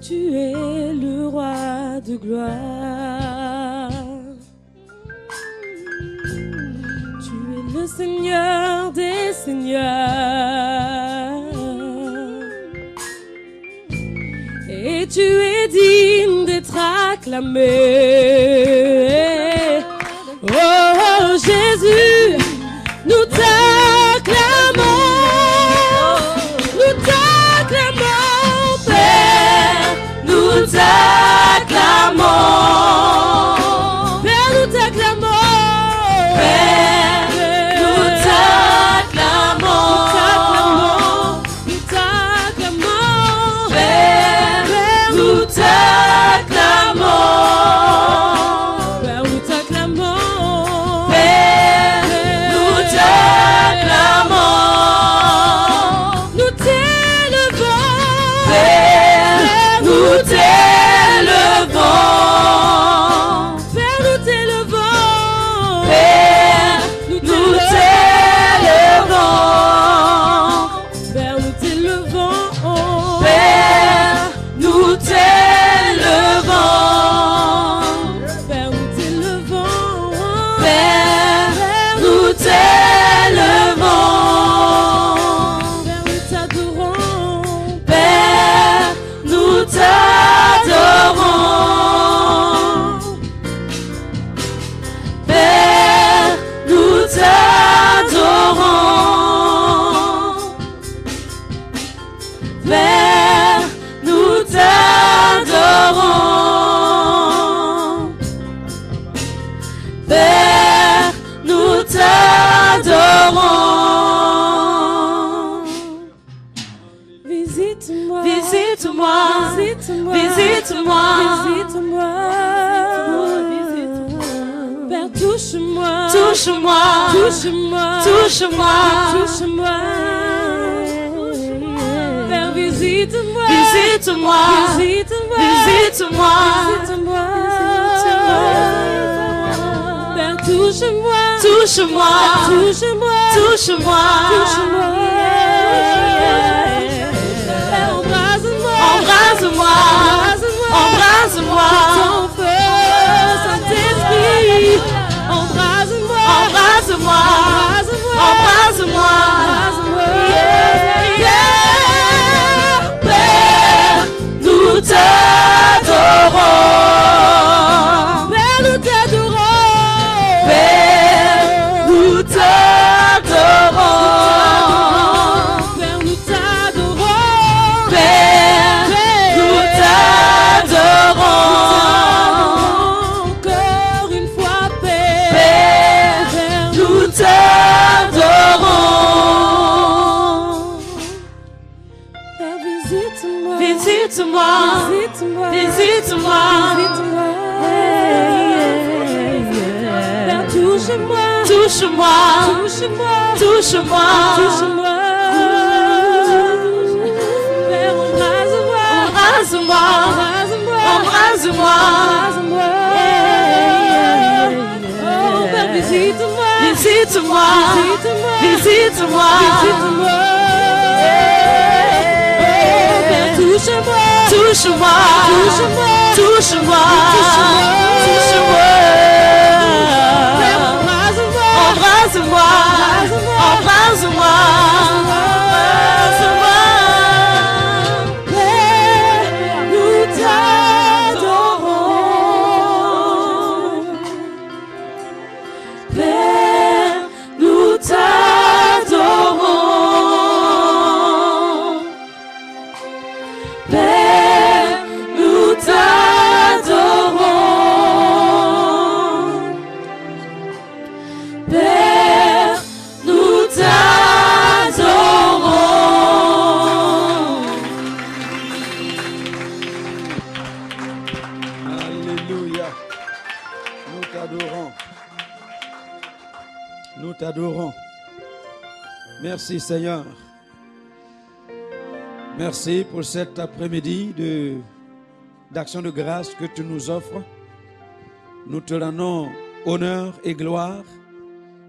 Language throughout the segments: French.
Tu es le roi de gloire. Tu es le Seigneur des seigneurs. Et tu es digne d'être acclamé. Oh Jésus, nous t'acclamons. Nous t'acclamons, Père. Nous t'acclamons. Père, nous t'acclamons. Père, nous t'acclamons. Nous t'acclamons. Père, nous t'acclamons. Père, nous t'acclamons. Père, nous t'acclamons. Nous t'élevons. Père, nous t'élevons. Père, nous t'élevons. Père, nous t'élevons. Père, nous t'élevons. Père, nous t'élevons. Père, nous t'élevons. Père, nous t'élevons. Père, nous t'adorons. Père, nous t'adorons. Père, nous t'adorons. Père, nous t'adorons. Père, nous t'adorons. Visite-moi, visite-moi, visite-moi, visite-moi, visite-moi. Père, touche-moi, touche-moi, touche-moi, touche-moi, touche-moi. Père, visite-moi, visite-moi, visite-moi, visite-moi, visite-moi. Père, touche-moi, touche-moi, touche-moi, touche-moi, touche-moi. Père, embrase-moi, embrase-moi, embrase-moi. Ton feu, Saint-Esprit, embrase-moi, embrase-moi, embrase-moi, embrase-moi. Père, nous t'adorons. Père, nous t'adorons. Père, nous t'adorons. Père, nous t'adorons. Père, nous t'adorons. Encore une fois, Père. Père, nous t'adorons. Père, visite-moi. Visite-moi. Visite-moi. Visite-moi. Visite-moi. Père, touche-moi. Touche-moi. Touche-moi. Touche-moi. Touche-moi. Père, embrase-moi. Embrase-moi. Embrase-moi. Embrase-moi. Oh, Père, visite-moi. Visite-moi. Visite-moi. Visite-moi. Père, touche-moi. Touche-moi. Touche-moi. Touche-moi. Touche-moi. Père, embrase-moi. Embrase-moi. Embrase-moi. Embrase-moi. Père, nous t'adorons. Père, nous t'adorons. Père, nous t'adorons. Père, nous t'adorons. Alléluia. Nous t'adorons. Nous t'adorons. Merci Seigneur. Merci pour cet après-midi d'action de grâce que tu nous offres. Nous te rendons honneur et gloire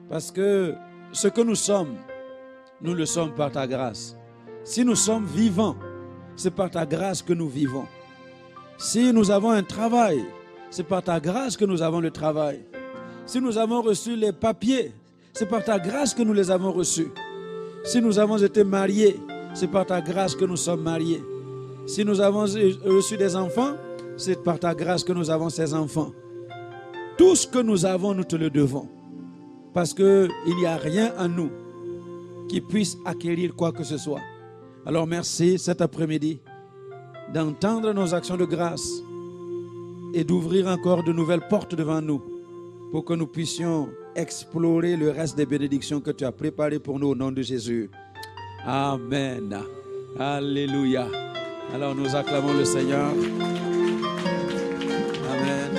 parce que ce que nous sommes, nous le sommes par ta grâce. Si nous sommes vivants, c'est par ta grâce que nous vivons. Si nous avons un travail, c'est par ta grâce que nous avons le travail. Si nous avons reçu les papiers, c'est par ta grâce que nous les avons reçus. Si nous avons été mariés, c'est par ta grâce que nous sommes mariés. Si nous avons reçu des enfants, c'est par ta grâce que nous avons ces enfants. Tout ce que nous avons, nous te le devons. Parce qu'il n'y a rien en nous qui puisse acquérir quoi que ce soit. Alors merci cet après-midi d'entendre nos actions de grâce et d'ouvrir encore de nouvelles portes devant nous pour que nous puissions explorer le reste des bénédictions que tu as préparées pour nous au nom de Jésus. Amen. Alléluia. Alors nous acclamons le Seigneur. Amen.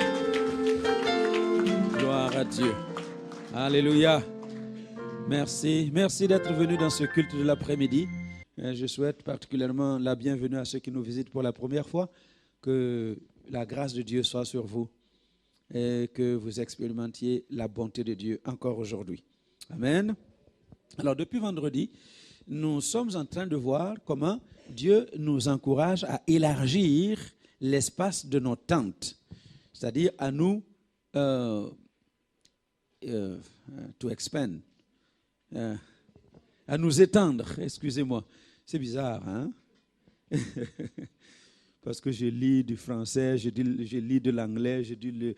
Gloire à Dieu. Alléluia. Merci. Merci d'être venu dans ce culte de l'après-midi. Je souhaite particulièrement la bienvenue à ceux qui nous visitent pour la première fois. Que la grâce de Dieu soit sur vous et que vous expérimentiez la bonté de Dieu encore aujourd'hui. Amen. Alors depuis vendredi, nous sommes en train de voir comment Dieu nous encourage à élargir l'espace de nos tentes, c'est-à-dire à nous to expand, à nous étendre, excusez-moi. C'est bizarre, hein? Parce que je lis du français, je lis de l'anglais, je lis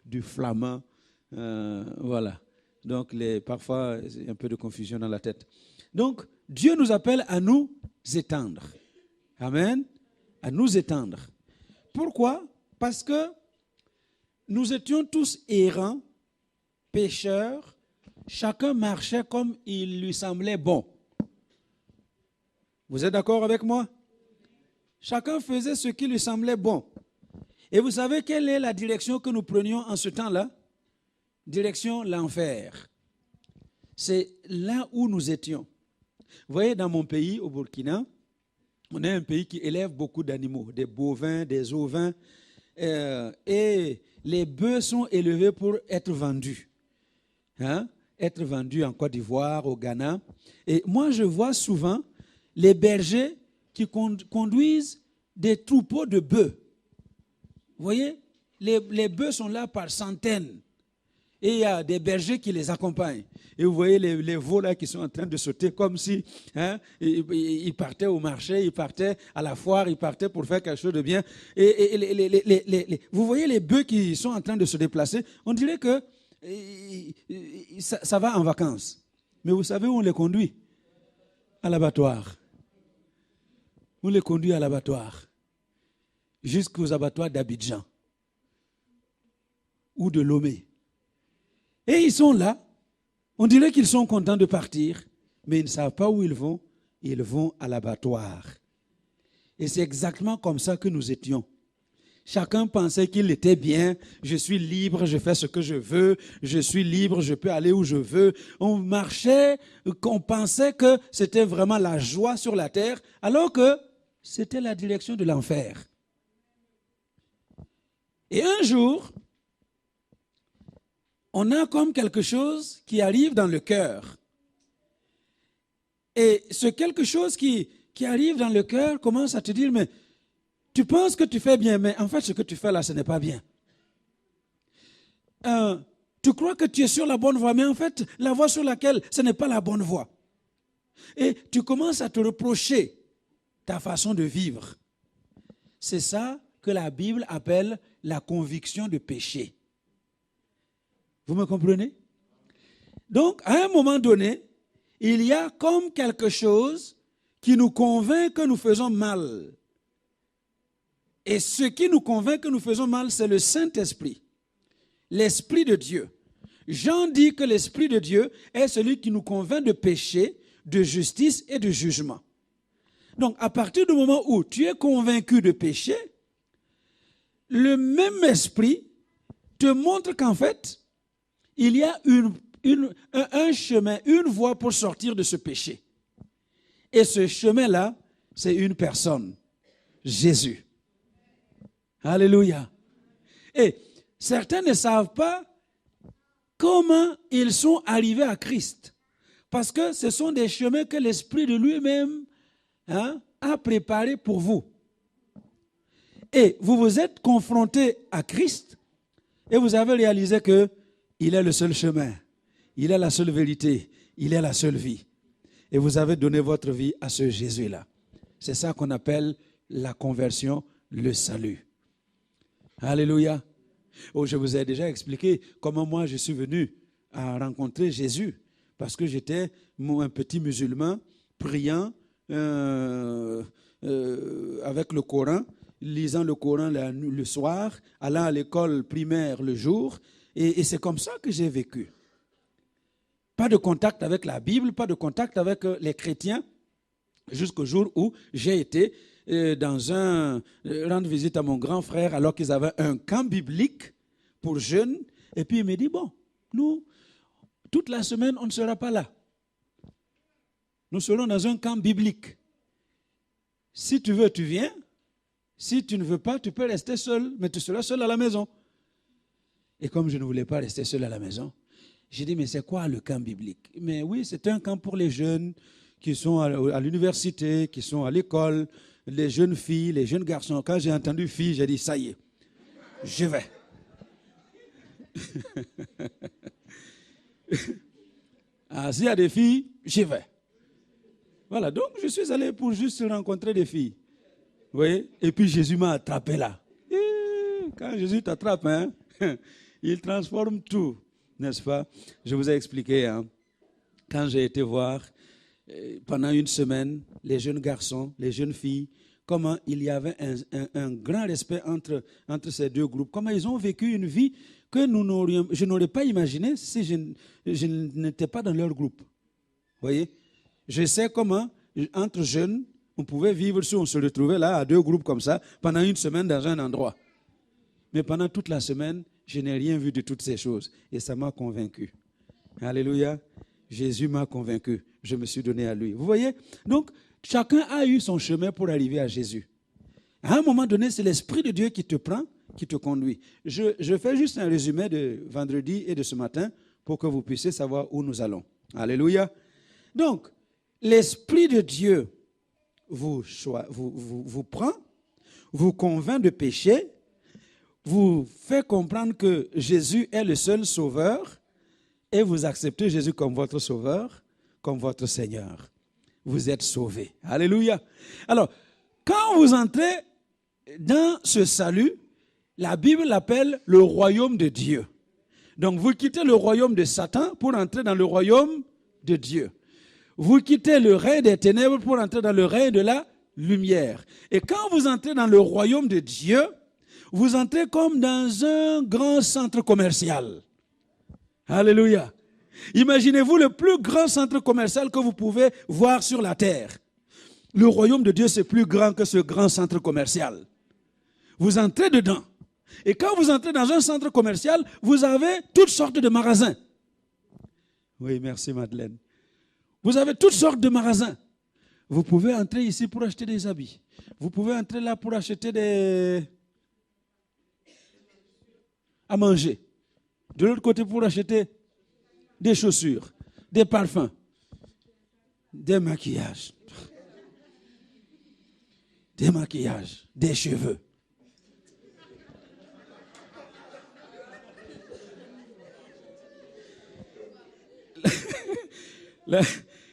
du flamand. Voilà. Donc, parfois, il y a un peu de confusion dans la tête. Donc, Dieu nous appelle à nous étendre. Amen. À nous étendre. Pourquoi? Parce que nous étions tous errants, pécheurs. Chacun marchait comme il lui semblait bon. Vous êtes d'accord avec moi? Chacun faisait ce qui lui semblait bon. Et vous savez quelle est la direction que nous prenions en ce temps-là? Direction l'enfer. C'est là où nous étions. Vous voyez, dans mon pays, au Burkina, on est un pays qui élève beaucoup d'animaux, des bovins, des ovins, et les bœufs sont élevés pour être vendus. Hein? Être vendus en Côte d'Ivoire, au Ghana. Et moi, je vois souvent les bergers qui conduisent des troupeaux de bœufs. Vous voyez, les bœufs sont là par centaines. Et il y a des bergers qui les accompagnent. Et vous voyez les veaux là qui sont en train de sauter comme si ils partaient au marché, ils partaient à la foire, ils partaient pour faire quelque chose de bien. Et vous voyez les bœufs qui sont en train de se déplacer. On dirait que ça va en vacances. Mais vous savez où on les conduit? À l'abattoir. On les conduit à l'abattoir. Jusqu'aux abattoirs d'Abidjan. Ou de Lomé. Et ils sont là. On dirait qu'ils sont contents de partir. Mais ils ne savent pas où ils vont. Ils vont à l'abattoir. Et c'est exactement comme ça que nous étions. Chacun pensait qu'il était bien. Je suis libre, je fais ce que je veux. Je suis libre, je peux aller où je veux. On marchait, on pensait que c'était vraiment la joie sur la terre, alors que c'était la direction de l'enfer. Et un jour, on a comme quelque chose qui arrive dans le cœur. Et ce quelque chose qui arrive dans le cœur commence à te dire, mais tu penses que tu fais bien, mais en fait, ce que tu fais là, ce n'est pas bien. Tu crois que tu es sur la bonne voie, mais en fait, la voie sur laquelle, ce n'est pas la bonne voie. Et tu commences à te reprocher ta façon de vivre. C'est ça que la Bible appelle la conviction de péché. Vous me comprenez? Donc, à un moment donné, il y a comme quelque chose qui nous convainc que nous faisons mal. Et ce qui nous convainc que nous faisons mal, c'est le Saint-Esprit, l'Esprit de Dieu. Jean dit que l'Esprit de Dieu est celui qui nous convainc de péché, de justice et de jugement. Donc, à partir du moment où tu es convaincu de péché, le même esprit te montre qu'en fait, il y a un chemin, une voie pour sortir de ce péché. Et ce chemin-là, c'est une personne, Jésus. Alléluia. Et certains ne savent pas comment ils sont arrivés à Christ. Parce que ce sont des chemins que l'Esprit de lui-même a préparés pour vous. Et vous vous êtes confronté à Christ et vous avez réalisé qu'il est le seul chemin, il est la seule vérité, il est la seule vie. Et vous avez donné votre vie à ce Jésus-là. C'est ça qu'on appelle la conversion, le salut. Alléluia. Oh, je vous ai déjà expliqué comment moi je suis venu à rencontrer Jésus. Parce que j'étais un petit musulman priant avec le Coran, lisant le Coran le soir, allant à l'école primaire le jour. Et c'est comme ça que j'ai vécu. Pas de contact avec la Bible, pas de contact avec les chrétiens, jusqu'au jour où j'ai été rendre visite à mon grand frère alors qu'ils avaient un camp biblique pour jeunes. Et puis il me dit, bon, nous, toute la semaine, on ne sera pas là. Nous serons dans un camp biblique. Si tu veux, tu viens. Si tu ne veux pas, tu peux rester seul, mais tu seras seul à la maison. Et comme je ne voulais pas rester seul à la maison, j'ai dit, mais c'est quoi le camp biblique? Mais oui, c'est un camp pour les jeunes qui sont à l'université, qui sont à l'école, les jeunes filles, les jeunes garçons. Quand j'ai entendu filles, j'ai dit, ça y est, je vais. S'il y a des filles, j'y vais. Voilà, donc je suis allé pour juste rencontrer des filles. Vous voyez? Et puis Jésus m'a attrapé là. Et quand Jésus t'attrape, hein, il transforme tout, n'est-ce pas? Je vous ai expliqué, hein, quand j'ai été voir pendant une semaine les jeunes garçons, les jeunes filles, comment il y avait un grand respect entre ces deux groupes, comment ils ont vécu une vie que je n'aurais pas imaginé si je n'étais pas dans leur groupe. Vous voyez? Je sais comment, entre jeunes, on pouvait vivre si on se retrouvait là à deux groupes comme ça pendant une semaine dans un endroit. Mais pendant toute la semaine, je n'ai rien vu de toutes ces choses. Et ça m'a convaincu. Alléluia. Jésus m'a convaincu. Je me suis donné à lui. Vous voyez? Donc, chacun a eu son chemin pour arriver à Jésus. À un moment donné, c'est l'Esprit de Dieu qui te prend, qui te conduit. Je fais juste un résumé de vendredi et de ce matin pour que vous puissiez savoir où nous allons. Alléluia. Donc, l'Esprit de Dieu vous prend, vous convainc de péché, vous fait comprendre que Jésus est le seul sauveur et vous acceptez Jésus comme votre sauveur, comme votre Seigneur. Vous êtes sauvés. Alléluia. Alors, quand vous entrez dans ce salut, la Bible l'appelle le royaume de Dieu. Donc, vous quittez le royaume de Satan pour entrer dans le royaume de Dieu. Vous quittez le règne des ténèbres pour entrer dans le règne de la lumière. Et quand vous entrez dans le royaume de Dieu, vous entrez comme dans un grand centre commercial. Alléluia. Imaginez-vous le plus grand centre commercial que vous pouvez voir sur la terre. Le royaume de Dieu, c'est plus grand que ce grand centre commercial. Vous entrez dedans. Et quand vous entrez dans un centre commercial, vous avez toutes sortes de magasins. Oui, merci Madeleine. Vous avez toutes sortes de magasins. Vous pouvez entrer ici pour acheter des habits. Vous pouvez entrer là pour acheter à manger. De l'autre côté, pour acheter des chaussures, des parfums, des maquillages, des cheveux.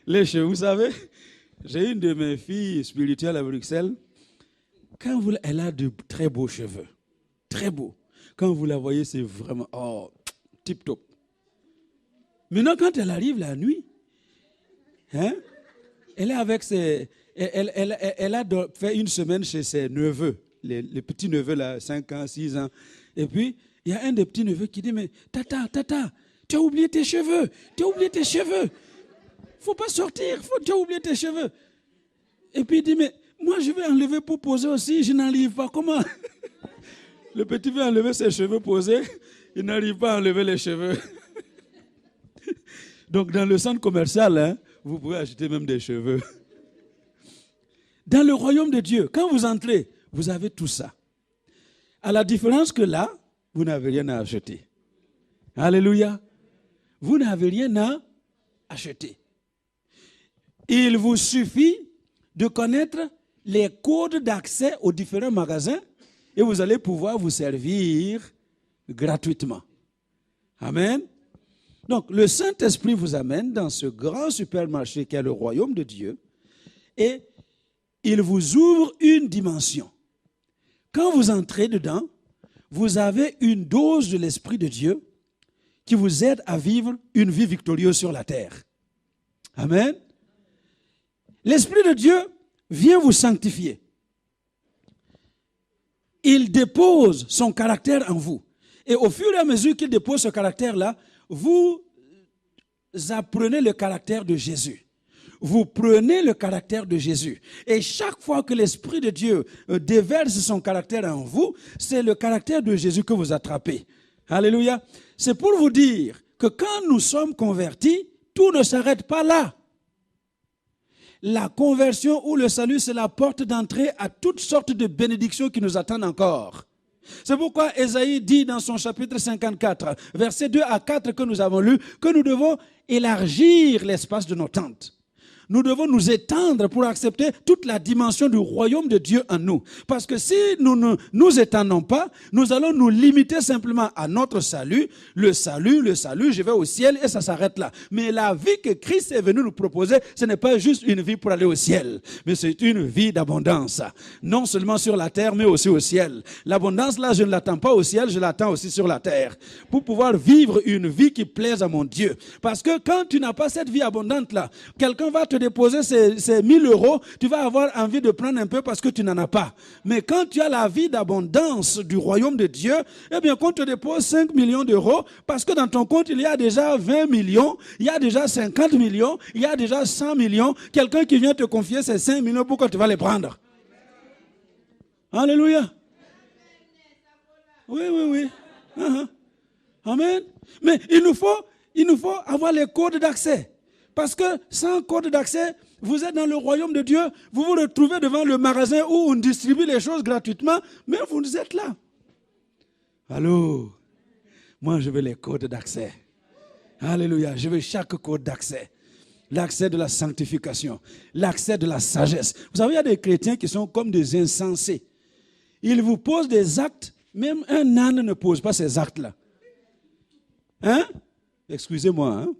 Les cheveux, vous savez, j'ai une de mes filles spirituelles à Bruxelles. Elle a de très beaux cheveux, très beaux. Quand vous la voyez, c'est vraiment tip top. Maintenant, quand elle arrive la nuit, hein, elle est avec elle a fait une semaine chez ses neveux, les petits neveux là, 5 ans, 6 ans. Et puis, il y a un des petits neveux qui dit, mais tata, tu as oublié tes cheveux, faut pas sortir, tu as oublié tes cheveux. Et puis il dit, mais moi je vais enlever pour poser aussi, je n'arrive pas, comment? Le petit veut enlever ses cheveux posés, il n'arrive pas à enlever les cheveux. Donc dans le centre commercial, hein, vous pouvez acheter même des cheveux. Dans le royaume de Dieu, quand vous entrez, vous avez tout ça. À la différence que là, vous n'avez rien à acheter. Alléluia. Vous n'avez rien à acheter. Il vous suffit de connaître les codes d'accès aux différents magasins et vous allez pouvoir vous servir gratuitement. Amen. Donc, le Saint-Esprit vous amène dans ce grand supermarché qui est le royaume de Dieu et il vous ouvre une dimension. Quand vous entrez dedans, vous avez une dose de l'Esprit de Dieu qui vous aide à vivre une vie victorieuse sur la terre. Amen. L'Esprit de Dieu vient vous sanctifier. Il dépose son caractère en vous. Et au fur et à mesure qu'il dépose ce caractère-là, vous apprenez le caractère de Jésus. Vous prenez le caractère de Jésus. Et chaque fois que l'Esprit de Dieu déverse son caractère en vous, c'est le caractère de Jésus que vous attrapez. Alléluia. C'est pour vous dire que quand nous sommes convertis, tout ne s'arrête pas là. La conversion ou le salut, c'est la porte d'entrée à toutes sortes de bénédictions qui nous attendent encore. C'est pourquoi Ésaïe dit dans son chapitre 54, versets 2 à 4 que nous avons lu, que nous devons élargir l'espace de nos tentes. Nous devons nous étendre pour accepter toute la dimension du royaume de Dieu en nous. Parce que si nous ne nous étendons pas, nous allons nous limiter simplement à notre salut. Le salut, je vais au ciel et ça s'arrête là. Mais la vie que Christ est venu nous proposer, ce n'est pas juste une vie pour aller au ciel, mais c'est une vie d'abondance. Non seulement sur la terre, mais aussi au ciel. L'abondance là, je ne l'attends pas au ciel, je l'attends aussi sur la terre. Pour pouvoir vivre une vie qui plaise à mon Dieu. Parce que quand tu n'as pas cette vie abondante là, quelqu'un va te déposer ces 1000 euros, tu vas avoir envie de prendre un peu parce que tu n'en as pas. Mais quand tu as la vie d'abondance du royaume de Dieu, eh bien, qu'on te dépose 5 millions d'euros, parce que dans ton compte, il y a déjà 20 millions, il y a déjà 50 millions, il y a déjà 100 millions, quelqu'un qui vient te confier ces 5 millions, pourquoi tu vas les prendre? Alléluia. Oui. Amen. Mais il nous faut avoir les codes d'accès. Parce que sans code d'accès, vous êtes dans le royaume de Dieu, vous vous retrouvez devant le magasin où on distribue les choses gratuitement, mais vous êtes là. Allô? Moi, je veux les codes d'accès. Alléluia, je veux chaque code d'accès. L'accès de la sanctification, l'accès de la sagesse. Vous savez, il y a des chrétiens qui sont comme des insensés. Ils vous posent des actes, même un âne ne pose pas ces actes-là. Hein? Excusez-moi, hein?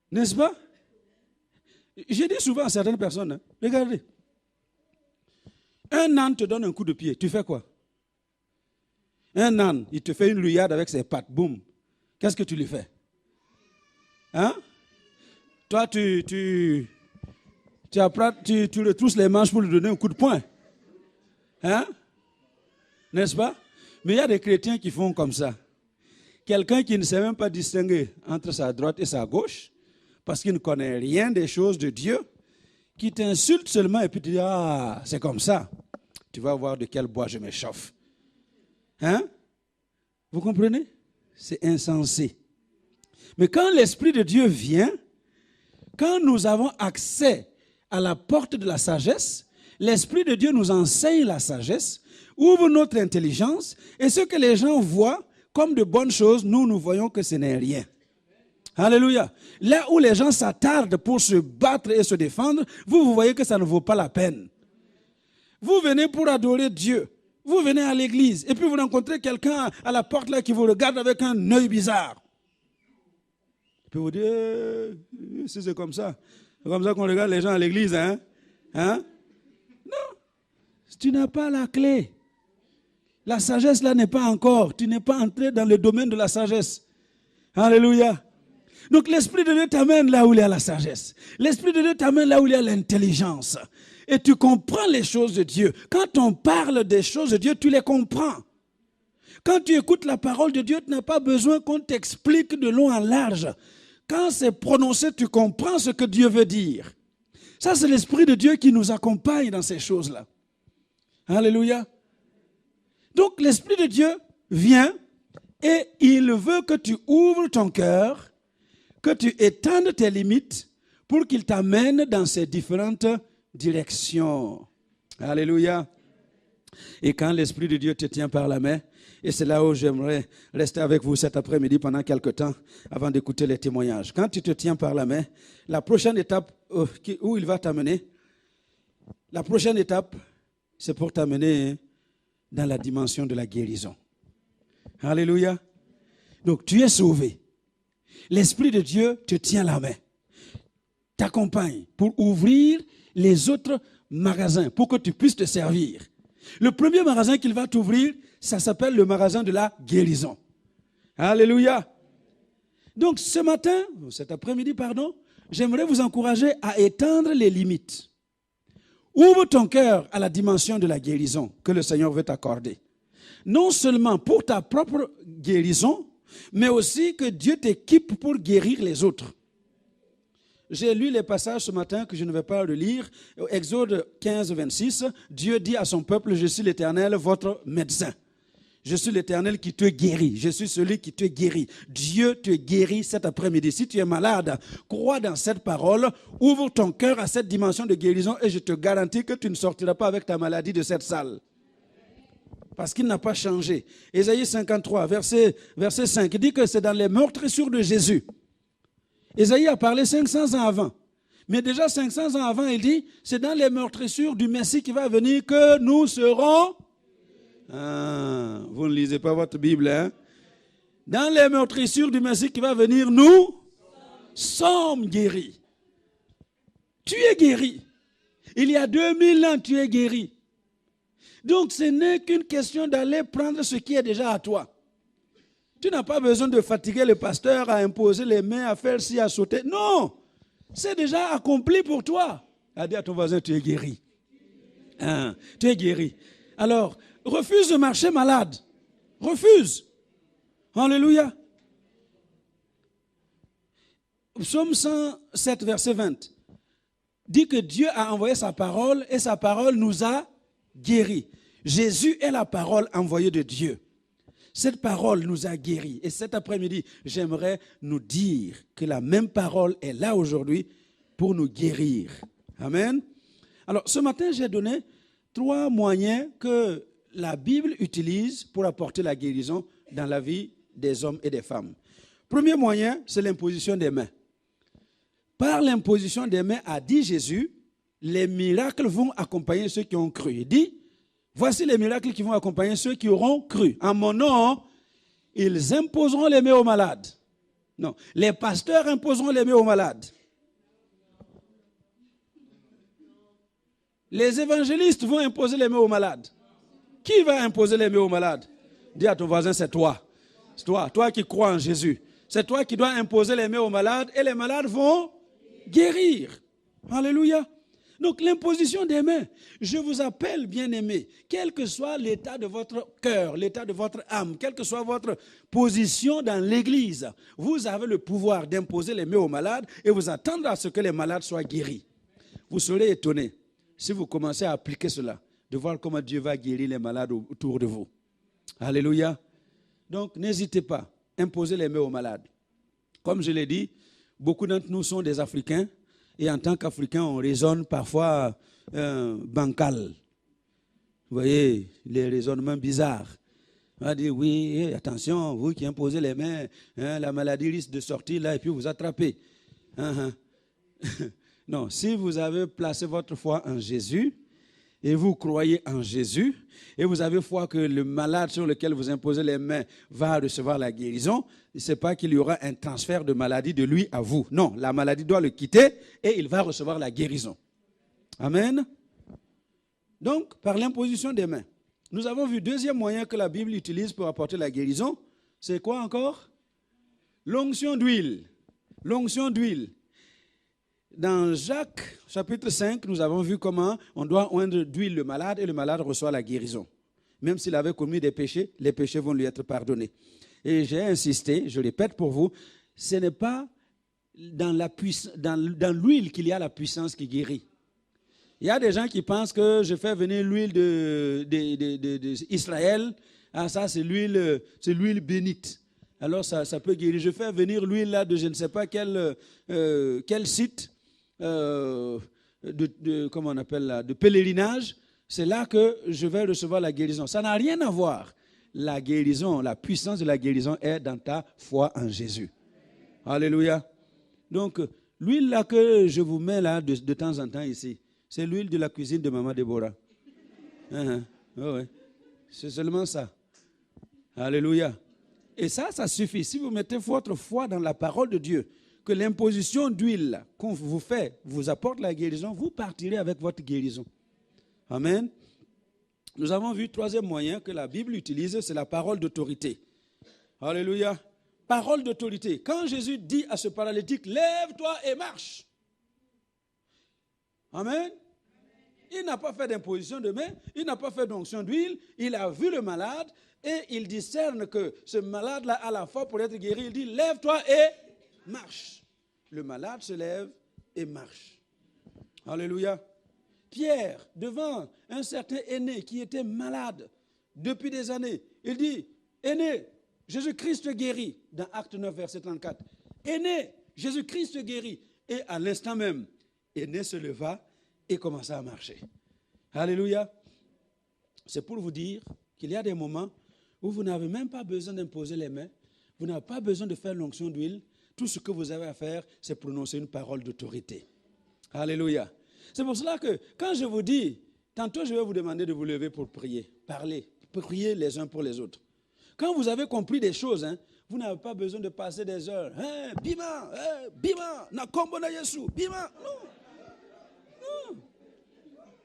N'est-ce pas? J'ai dit souvent à certaines personnes, hein, regardez, un âne te donne un coup de pied, tu fais quoi? Un âne, il te fait une rouillade avec ses pattes, boum. Qu'est-ce que tu lui fais? Hein? Toi, tu retrousses les manches pour lui donner un coup de poing. Hein? N'est-ce pas? Mais il y a des chrétiens qui font comme ça. Quelqu'un qui ne sait même pas distinguer entre sa droite et sa gauche, parce qu'il ne connaît rien des choses de Dieu, qui t'insulte seulement et puis tu dis, ah, c'est comme ça. Tu vas voir de quel bois je m'échauffe. Hein? Vous comprenez? C'est insensé. Mais quand l'Esprit de Dieu vient, quand nous avons accès à la porte de la sagesse, l'Esprit de Dieu nous enseigne la sagesse, ouvre notre intelligence, et ce que les gens voient comme de bonnes choses, nous voyons que ce n'est rien. Alléluia. Là où les gens s'attardent pour se battre et se défendre, vous voyez que ça ne vaut pas la peine. Vous venez pour adorer Dieu. Vous venez à l'église et puis vous rencontrez quelqu'un à la porte là qui vous regarde avec un œil bizarre. Et puis vous dites, si c'est comme ça qu'on regarde les gens à l'église, hein? Non, tu n'as pas la clé. La sagesse là n'est pas encore. Tu n'es pas entré dans le domaine de la sagesse. Alléluia. Donc l'Esprit de Dieu t'amène là où il y a la sagesse. L'Esprit de Dieu t'amène là où il y a l'intelligence. Et tu comprends les choses de Dieu. Quand on parle des choses de Dieu, tu les comprends. Quand tu écoutes la parole de Dieu, tu n'as pas besoin qu'on t'explique de long en large. Quand c'est prononcé, tu comprends ce que Dieu veut dire. Ça, c'est l'Esprit de Dieu qui nous accompagne dans ces choses-là. Alléluia. Donc l'Esprit de Dieu vient et il veut que tu ouvres ton cœur, que tu étendes tes limites pour qu'il t'amène dans ces différentes directions. Alléluia. Et quand l'Esprit de Dieu te tient par la main, et c'est là où j'aimerais rester avec vous cet après-midi pendant quelque temps avant d'écouter les témoignages. Quand tu te tiens par la main, la prochaine étape où il va t'amener, la prochaine étape, c'est pour t'amener dans la dimension de la guérison. Alléluia. Donc, tu es sauvé. L'Esprit de Dieu te tient la main, t'accompagne pour ouvrir les autres magasins, pour que tu puisses te servir. Le premier magasin qu'il va t'ouvrir, ça s'appelle le magasin de la guérison. Alléluia. Donc, cet après-midi, j'aimerais vous encourager à étendre les limites. Ouvre ton cœur à la dimension de la guérison que le Seigneur veut t'accorder. Non seulement pour ta propre guérison, mais aussi que Dieu t'équipe pour guérir les autres. J'ai lu les passages ce matin que je ne vais pas relire. Exode 15, 26, Dieu dit à son peuple, je suis l'Éternel, votre médecin. Je suis l'Éternel qui te guérit. Je suis celui qui te guérit. Dieu te guérit cet après-midi. Si tu es malade, crois dans cette parole, ouvre ton cœur à cette dimension de guérison et je te garantis que tu ne sortiras pas avec ta maladie de cette salle. Parce qu'il n'a pas changé. Ésaïe 53, verset 5, dit que c'est dans les meurtrissures de Jésus. Ésaïe a parlé 500 ans avant. Mais déjà 500 ans avant, il dit, c'est dans les meurtrissures du Messie qui va venir que nous serons... Ah, vous ne lisez pas votre Bible, hein? Dans les meurtrissures du Messie qui va venir, nous sommes guéris. Tu es guéri. Il y a 2000 ans, tu es guéri. Donc, ce n'est qu'une question d'aller prendre ce qui est déjà à toi. Tu n'as pas besoin de fatiguer le pasteur à imposer les mains, à faire ci, à sauter. Non, c'est déjà accompli pour toi. Dis à ton voisin, tu es guéri. Hein, tu es guéri. Alors, refuse de marcher malade. Refuse. Alléluia. Psaume 107, verset 20, dit que Dieu a envoyé sa parole et sa parole nous a guéris. Jésus est la parole envoyée de Dieu. Cette parole nous a guéris. Et cet après-midi, j'aimerais nous dire que la même parole est là aujourd'hui pour nous guérir. Amen. Alors, ce matin, j'ai donné 3 moyens que la Bible utilise pour apporter la guérison dans la vie des hommes et des femmes. Premier moyen, c'est l'imposition des mains. Par l'imposition des mains, a dit Jésus, les miracles vont accompagner ceux qui ont cru. Il dit, voici les miracles qui vont accompagner ceux qui auront cru. En mon nom, ils imposeront les mains aux malades. Non, les pasteurs imposeront les mains aux malades. Les évangélistes vont imposer les mains aux malades. Qui va imposer les mains aux malades? Dis à ton voisin, c'est toi. C'est toi qui crois en Jésus. C'est toi qui dois imposer les mains aux malades et les malades vont guérir. Alléluia. Donc l'imposition des mains, je vous appelle bien-aimés, quel que soit l'état de votre cœur, l'état de votre âme, quelle que soit votre position dans l'église, vous avez le pouvoir d'imposer les mains aux malades et vous attendre à ce que les malades soient guéris. Vous serez étonnés si vous commencez à appliquer cela, de voir comment Dieu va guérir les malades autour de vous. Alléluia. Donc n'hésitez pas, imposez les mains aux malades. Comme je l'ai dit, beaucoup d'entre nous sont des Africains. Et en tant qu'Africains, on raisonne parfois bancal. Vous voyez, les raisonnements bizarres. On va dire, oui, attention, vous qui imposez les mains, la maladie risque de sortir là et puis vous attraper. Non, si vous avez placé votre foi en Jésus, et vous croyez en Jésus, et vous avez foi que le malade sur lequel vous imposez les mains va recevoir la guérison, ce n'est pas qu'il y aura un transfert de maladie de lui à vous. Non, la maladie doit le quitter et il va recevoir la guérison. Amen. Donc, par l'imposition des mains. Nous avons vu deuxième moyen que la Bible utilise pour apporter la guérison. C'est quoi encore? L'onction d'huile. L'onction d'huile. Dans Jacques, chapitre 5, nous avons vu comment on doit oindre d'huile le malade et le malade reçoit la guérison. Même s'il avait commis des péchés, les péchés vont lui être pardonnés. Et j'ai insisté, je répète pour vous, ce n'est pas dans l'huile qu'il y a la puissance qui guérit. Il y a des gens qui pensent que je fais venir l'huile d'Israël, ça c'est l'huile bénite. Alors ça peut guérir. Je fais venir l'huile là de je ne sais pas quel site, comment on appelle là, de pèlerinage, c'est là que je vais recevoir la guérison. Ça n'a rien à voir. La guérison, la puissance de la guérison est dans ta foi en Jésus. Alléluia. Donc, l'huile là que je vous mets là de temps en temps ici, c'est l'huile de la cuisine de Maman Déborah. Ouais. C'est seulement ça. Alléluia. Et ça suffit. Si vous mettez votre foi dans la parole de Dieu, que l'imposition d'huile qu'on vous fait vous apporte la guérison, vous partirez avec votre guérison. Amen. Nous avons vu, troisième moyen que la Bible utilise, c'est la parole d'autorité. Alléluia. Parole d'autorité. Quand Jésus dit à ce paralytique, lève-toi et marche. Amen. Il n'a pas fait d'imposition de main, il n'a pas fait d'onction d'huile, il a vu le malade et il discerne que ce malade-là a la foi pour être guéri. Il dit, lève-toi et marche. Le malade se lève et marche. Alléluia. Pierre, devant un certain aîné qui était malade depuis des années, il dit, aîné, Jésus-Christ guérit, dans Acte 9, verset 34. Aîné, Jésus-Christ guérit. Et à l'instant même, aîné se leva et commença à marcher. Alléluia. C'est pour vous dire qu'il y a des moments où vous n'avez même pas besoin d'imposer les mains, vous n'avez pas besoin de faire l'onction d'huile. Tout ce que vous avez à faire, c'est prononcer une parole d'autorité. Alléluia. C'est pour cela que quand je vous dis, tantôt je vais vous demander de vous lever pour prier, parler, prier les uns pour les autres. Quand vous avez compris des choses, vous n'avez pas besoin de passer des heures. Bima, bima, na kombo na Yesu, bima. Non.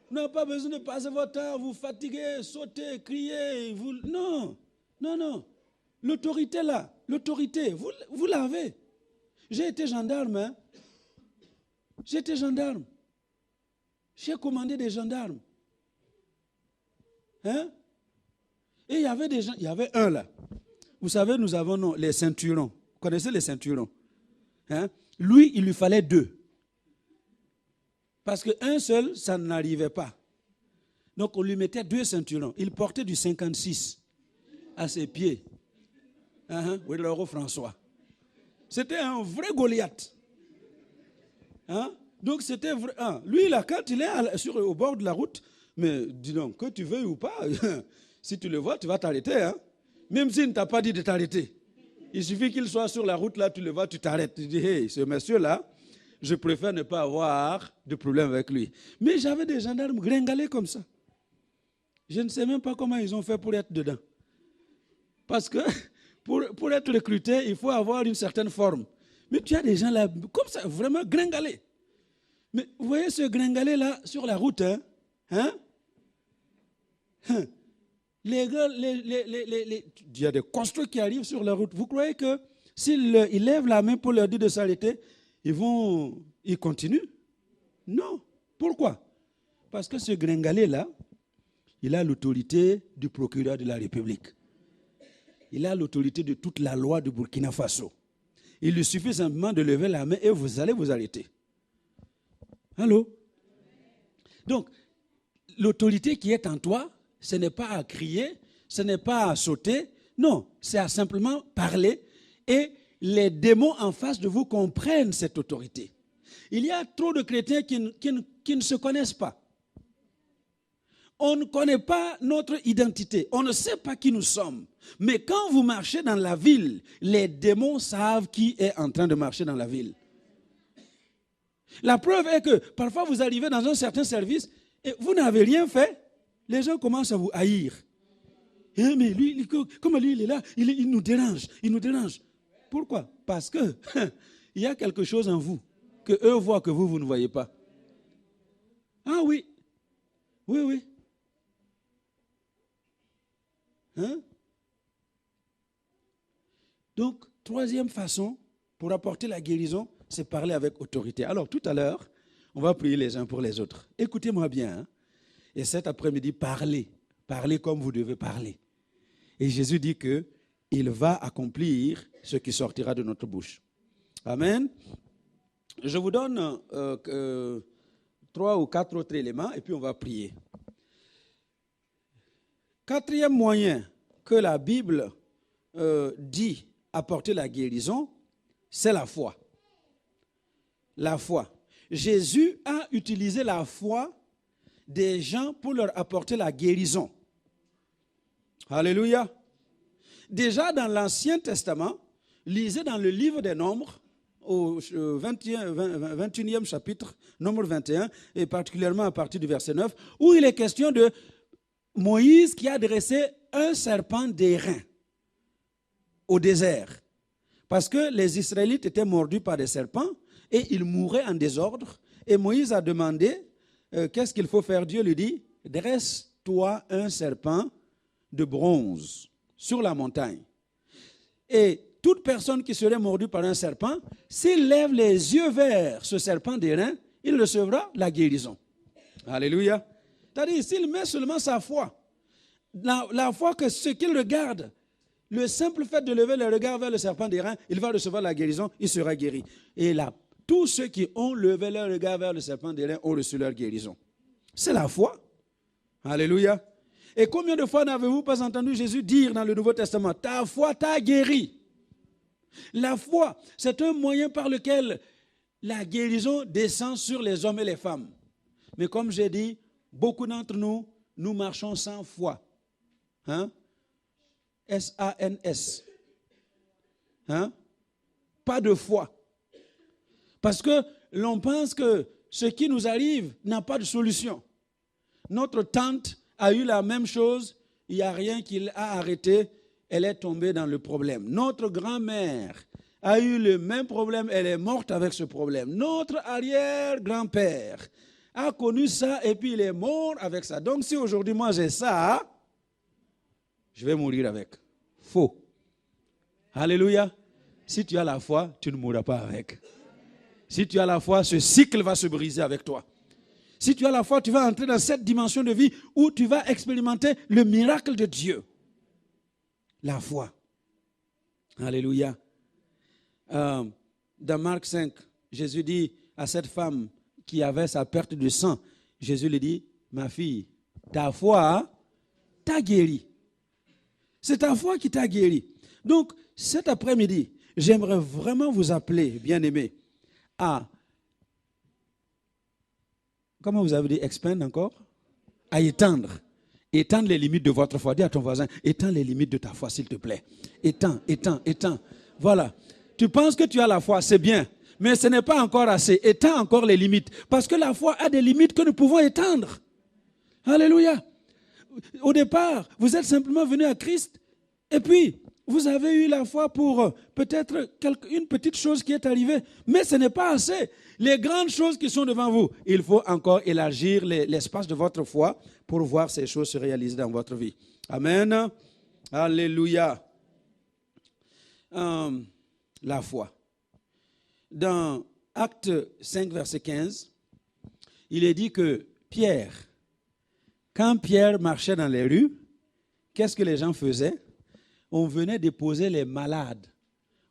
Vous n'avez pas besoin de passer votre temps, vous fatiguer, sauter, crier. Non. L'autorité là, vous l'avez. J'ai été gendarme. J'étais gendarme. J'ai commandé des gendarmes. Et il y avait des gens, il y avait un là. Vous savez, nous avons les ceinturons. Vous connaissez les ceinturons? Lui, il lui fallait 2. Parce qu'un seul, ça n'arrivait pas. Donc, on lui mettait 2 ceinturons. Il portait du 56 à ses pieds. Oui, le François. C'était un vrai Goliath. Donc, c'était vrai. Lui, là, quand il est au bord de la route, mais dis donc, que tu veuilles ou pas, si tu le vois, tu vas t'arrêter. Même s'il ne t'a pas dit de t'arrêter. Il suffit qu'il soit sur la route, là, tu le vois, tu t'arrêtes. Tu dis, hey, ce monsieur-là, je préfère ne pas avoir de problème avec lui. Mais j'avais des gendarmes gringalés comme ça. Je ne sais même pas comment ils ont fait pour être dedans. Parce que pour être recruté, il faut avoir une certaine forme. Mais tu as des gens là, comme ça, vraiment gringalés. Mais vous voyez ce gringalé là sur la route, les gars, il y a des costauds qui arrivent sur la route. Vous croyez que s'ils lèvent la main pour leur dire de s'arrêter, ils continuent? Non. Pourquoi? Parce que ce gringalé-là, il a l'autorité du procureur de la République. Il a l'autorité de toute la loi de Burkina Faso. Il lui suffit simplement de lever la main et vous allez vous arrêter. Allô? Donc, l'autorité qui est en toi, ce n'est pas à crier, ce n'est pas à sauter, non, c'est à simplement parler et les démons en face de vous comprennent cette autorité. Il y a trop de chrétiens qui ne se connaissent pas. On ne connaît pas notre identité, on ne sait pas qui nous sommes. Mais quand vous marchez dans la ville, les démons savent qui est en train de marcher dans la ville. La preuve est que parfois vous arrivez dans un certain service et vous n'avez rien fait, les gens commencent à vous haïr. Mais lui, comme lui il est là, il nous dérange, Pourquoi? Parce que il y a quelque chose en vous que eux voient que vous ne voyez pas. Ah oui. Oui. Donc, troisième façon pour apporter la guérison, c'est parler avec autorité. Alors, tout à l'heure, on va prier les uns pour les autres. Écoutez-moi bien. Et cet après-midi, parlez comme vous devez parler. Et Jésus dit qu'il va accomplir ce qui sortira de notre bouche. Amen. Je vous donne 3 ou 4 autres éléments et puis on va prier. Quatrième moyen que la Bible dit apporter la guérison, c'est la foi. La foi. Jésus a utilisé la foi des gens pour leur apporter la guérison. Alléluia. Déjà dans l'Ancien Testament, lisez dans le livre des Nombres, au 21e chapitre, Nombre 21, et particulièrement à partir du verset 9, où il est question de Moïse qui a dressé un serpent d'airain au désert. Parce que les Israélites étaient mordus par des serpents et ils mouraient en désordre. Et Moïse a demandé, qu'est-ce qu'il faut faire? Dieu lui dit, dresse-toi un serpent de bronze sur la montagne. Et toute personne qui serait mordue par un serpent, s'il lève les yeux vers ce serpent d'airain, il recevra la guérison. Alléluia. C'est-à-dire, s'il met seulement sa foi, la foi que ce qu'il regarde, le simple fait de lever le regard vers le serpent d'airain, il va recevoir la guérison, il sera guéri. Et là, tous ceux qui ont levé leur regard vers le serpent d'airain ont reçu leur guérison. C'est la foi. Alléluia. Et combien de fois n'avez-vous pas entendu Jésus dire dans le Nouveau Testament, ta foi t'a guéri? La foi, c'est un moyen par lequel la guérison descend sur les hommes et les femmes. Mais comme j'ai dit, beaucoup d'entre nous, nous marchons sans foi. Hein? S-A-N-S. Hein? Pas de foi. Parce que l'on pense que ce qui nous arrive n'a pas de solution. Notre tante a eu la même chose, il n'y a rien qui l'a arrêté, elle est tombée dans le problème. Notre grand-mère a eu le même problème, elle est morte avec ce problème. Notre arrière-grand-père a connu ça et puis il est mort avec ça. Donc si aujourd'hui moi j'ai ça, je vais mourir avec. Faux. Alléluia. Si tu as la foi, tu ne mourras pas avec. Si tu as la foi, ce cycle va se briser avec toi. Si tu as la foi, tu vas entrer dans cette dimension de vie où tu vas expérimenter le miracle de Dieu. La foi. Alléluia. Dans Marc 5, Jésus dit à cette femme qui avait sa perte de sang, Jésus lui dit, ma fille, ta foi t'a guéri. C'est ta foi qui t'a guéri. Donc, cet après-midi, j'aimerais vraiment vous appeler, bien-aimés, à, comment vous avez dit, expand encore? À étendre. Étendre les limites de votre foi. Dis à ton voisin, étends les limites de ta foi, s'il te plaît. Étends. Voilà. Tu penses que tu as la foi, c'est bien. Mais ce n'est pas encore assez. Étends encore les limites. Parce que la foi a des limites que nous pouvons étendre. Alléluia. Au départ, vous êtes simplement venu à Christ. Et puis, vous avez eu la foi pour peut-être une petite chose qui est arrivée. Mais ce n'est pas assez. Les grandes choses qui sont devant vous, il faut encore élargir l'espace de votre foi pour voir ces choses se réaliser dans votre vie. Amen. Alléluia. La foi. Dans Acte 5, verset 15, il est dit que Pierre, quand Pierre marchait dans les rues, qu'est-ce que les gens faisaient? On venait déposer les malades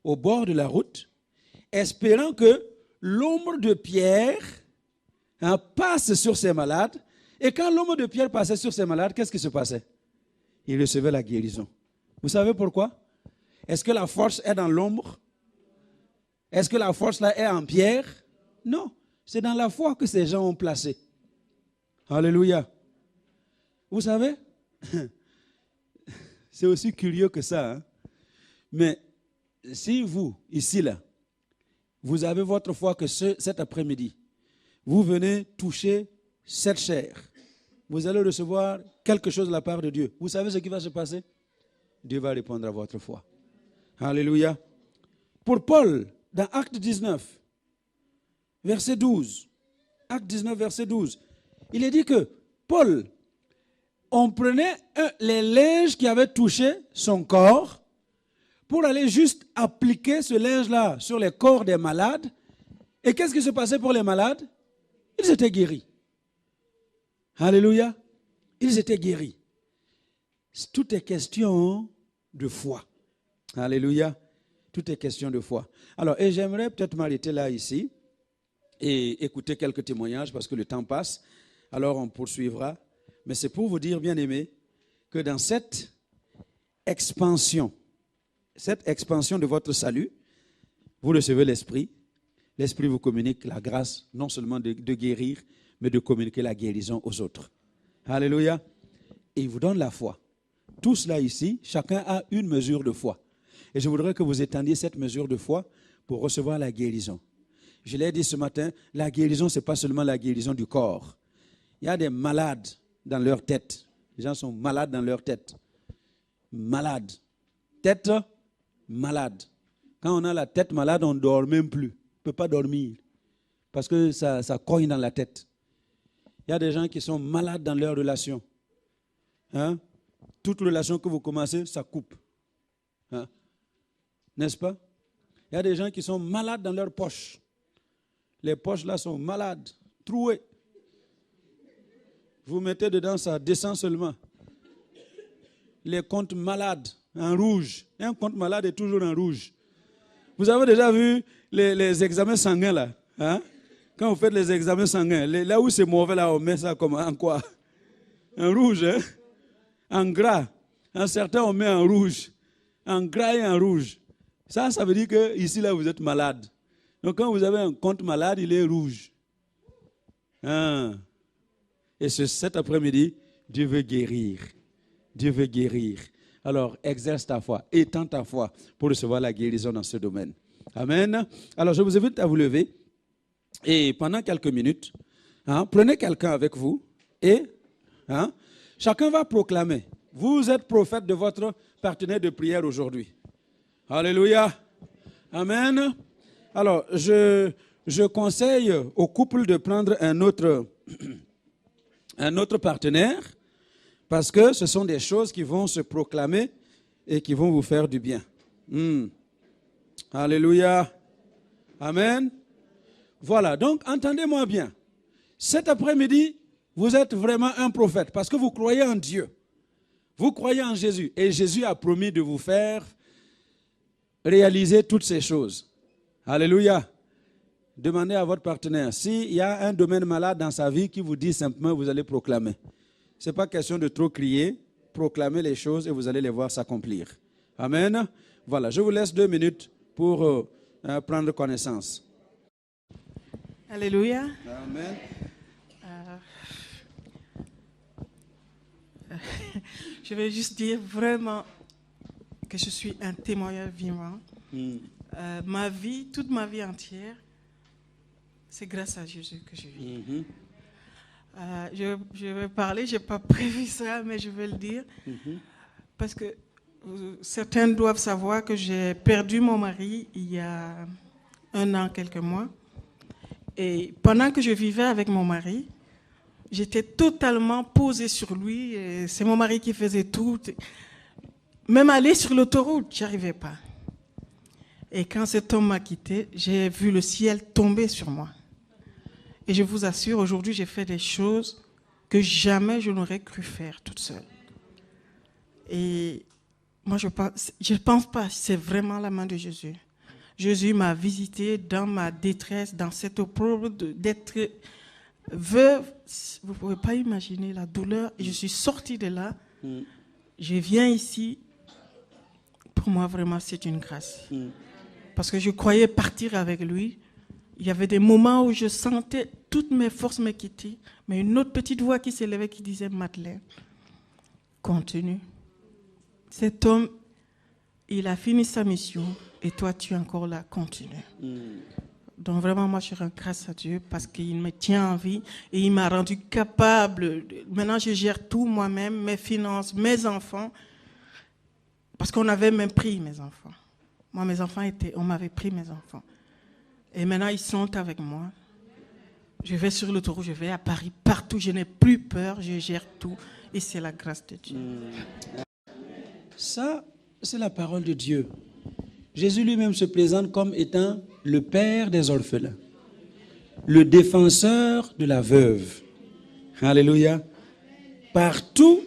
au bord de la route, espérant que l'ombre de Pierre passe sur ces malades. Et quand l'ombre de Pierre passait sur ces malades, qu'est-ce qui se passait? Il recevait la guérison. Vous savez pourquoi? Est-ce que la force est dans l'ombre? Est-ce que la force là est en Pierre? Non, c'est dans la foi que ces gens ont placé. Alléluia. Vous savez, c'est aussi curieux que ça. Hein? Mais si vous, ici, là, vous avez votre foi que cet après-midi, vous venez toucher cette chair, vous allez recevoir quelque chose de la part de Dieu. Vous savez ce qui va se passer? Dieu va répondre à votre foi. Alléluia. Pour Paul, dans Acte 19, verset 12, Acte 19, verset 12, il est dit que Paul, on prenait les linges qui avaient touché son corps pour aller juste appliquer ce linge-là sur les corps des malades. Et qu'est-ce qui se passait pour les malades? Ils étaient guéris. Alléluia. Ils étaient guéris. Tout est question de foi. Alléluia. Tout est question de foi. Alors, et j'aimerais peut-être m'arrêter là ici et écouter quelques témoignages parce que le temps passe. Alors, on poursuivra. Mais c'est pour vous dire, bien-aimés, que dans cette expansion de votre salut, vous recevez l'Esprit. L'Esprit vous communique la grâce, non seulement de guérir, mais de communiquer la guérison aux autres. Alléluia. Et il vous donne la foi. Tout cela ici, chacun a une mesure de foi. Et je voudrais que vous étendiez cette mesure de foi pour recevoir la guérison. Je l'ai dit ce matin, la guérison, ce n'est pas seulement la guérison du corps. Il y a des malades dans leur tête. Les gens sont malades dans leur tête. Malades. Tête malade. Quand on a la tête malade, on ne dort même plus. On ne peut pas dormir. Parce que ça cogne dans la tête. Il y a des gens qui sont malades dans leurs relations. Hein? Toute relation que vous commencez, ça coupe. Hein? N'est-ce pas? Il y a des gens qui sont malades dans leurs poches. Les poches là sont malades, trouées. Vous mettez dedans, ça descend seulement. Les comptes malades, en rouge. Un compte malade est toujours en rouge. Vous avez déjà vu les examens sanguins là? Hein? Quand vous faites les examens sanguins, là où c'est mauvais, là, on met ça comme en quoi? En rouge, hein? En gras. En certains, on met en rouge. En gras et en rouge. Ça veut dire que ici, là, vous êtes malade. Donc, quand vous avez un compte malade, il est rouge. Hein? Et cet après-midi, Dieu veut guérir. Dieu veut guérir. Alors, exerce ta foi, étends ta foi pour recevoir la guérison dans ce domaine. Amen. Alors, je vous invite à vous lever. Et pendant quelques minutes, prenez quelqu'un avec vous et chacun va proclamer. Vous êtes prophète de votre partenaire de prière aujourd'hui. Alléluia. Amen. Alors, je conseille au couple de prendre un autre partenaire parce que ce sont des choses qui vont se proclamer et qui vont vous faire du bien. Alléluia. Amen. Voilà, donc entendez-moi bien. Cet après-midi, vous êtes vraiment un prophète parce que vous croyez en Dieu. Vous croyez en Jésus et Jésus a promis de vous faire réaliser toutes ces choses. Alléluia. Demandez à votre partenaire s'il y a un domaine malade dans sa vie qui vous dit simplement vous allez proclamer. Ce n'est pas question de trop crier, proclamez les choses et vous allez les voir s'accomplir. Amen. Voilà, je vous laisse 2 minutes pour prendre connaissance. Alléluia. Amen. Je vais juste dire vraiment que je suis un témoignage vivant. Ma vie, toute ma vie entière, c'est grâce à Jésus que je vis. Je vais parler, je n'ai pas prévu ça, mais je vais le dire. Parce que certains doivent savoir que j'ai perdu mon mari il y a 1 an, quelques mois. Et pendant que je vivais avec mon mari, j'étais totalement posée sur lui. C'est mon mari qui faisait tout. Même aller sur l'autoroute, je n'y arrivais pas. Et quand cet homme m'a quitté, j'ai vu le ciel tomber sur moi. Et je vous assure, aujourd'hui, j'ai fait des choses que jamais je n'aurais cru faire toute seule. Et moi, je pense pas, c'est vraiment la main de Jésus. Jésus m'a visité dans ma détresse, dans cette opprobre d'être veuve. Vous ne pouvez pas imaginer la douleur. Et je suis sortie de là. Je viens ici. Pour moi, vraiment, c'est une grâce. Parce que je croyais partir avec lui. Il y avait des moments où je sentais toutes mes forces me quitter. Mais une autre petite voix qui s'élevait qui disait, Madeleine, continue. Cet homme, il a fini sa mission. Et toi, tu es encore là, continue. Donc vraiment, moi, je rends grâce à Dieu parce qu'il me tient en vie et il m'a rendu capable. Maintenant, je gère tout moi-même, mes finances, mes enfants. Parce qu'on avait même pris mes enfants. Moi, on m'avait pris mes enfants. Et maintenant, ils sont avec moi. Je vais sur l'autoroute, je vais à Paris, partout. Je n'ai plus peur, je gère tout. Et c'est la grâce de Dieu. Ça, c'est la parole de Dieu. Jésus lui-même se présente comme étant le père des orphelins, le défenseur de la veuve. Alléluia. Partout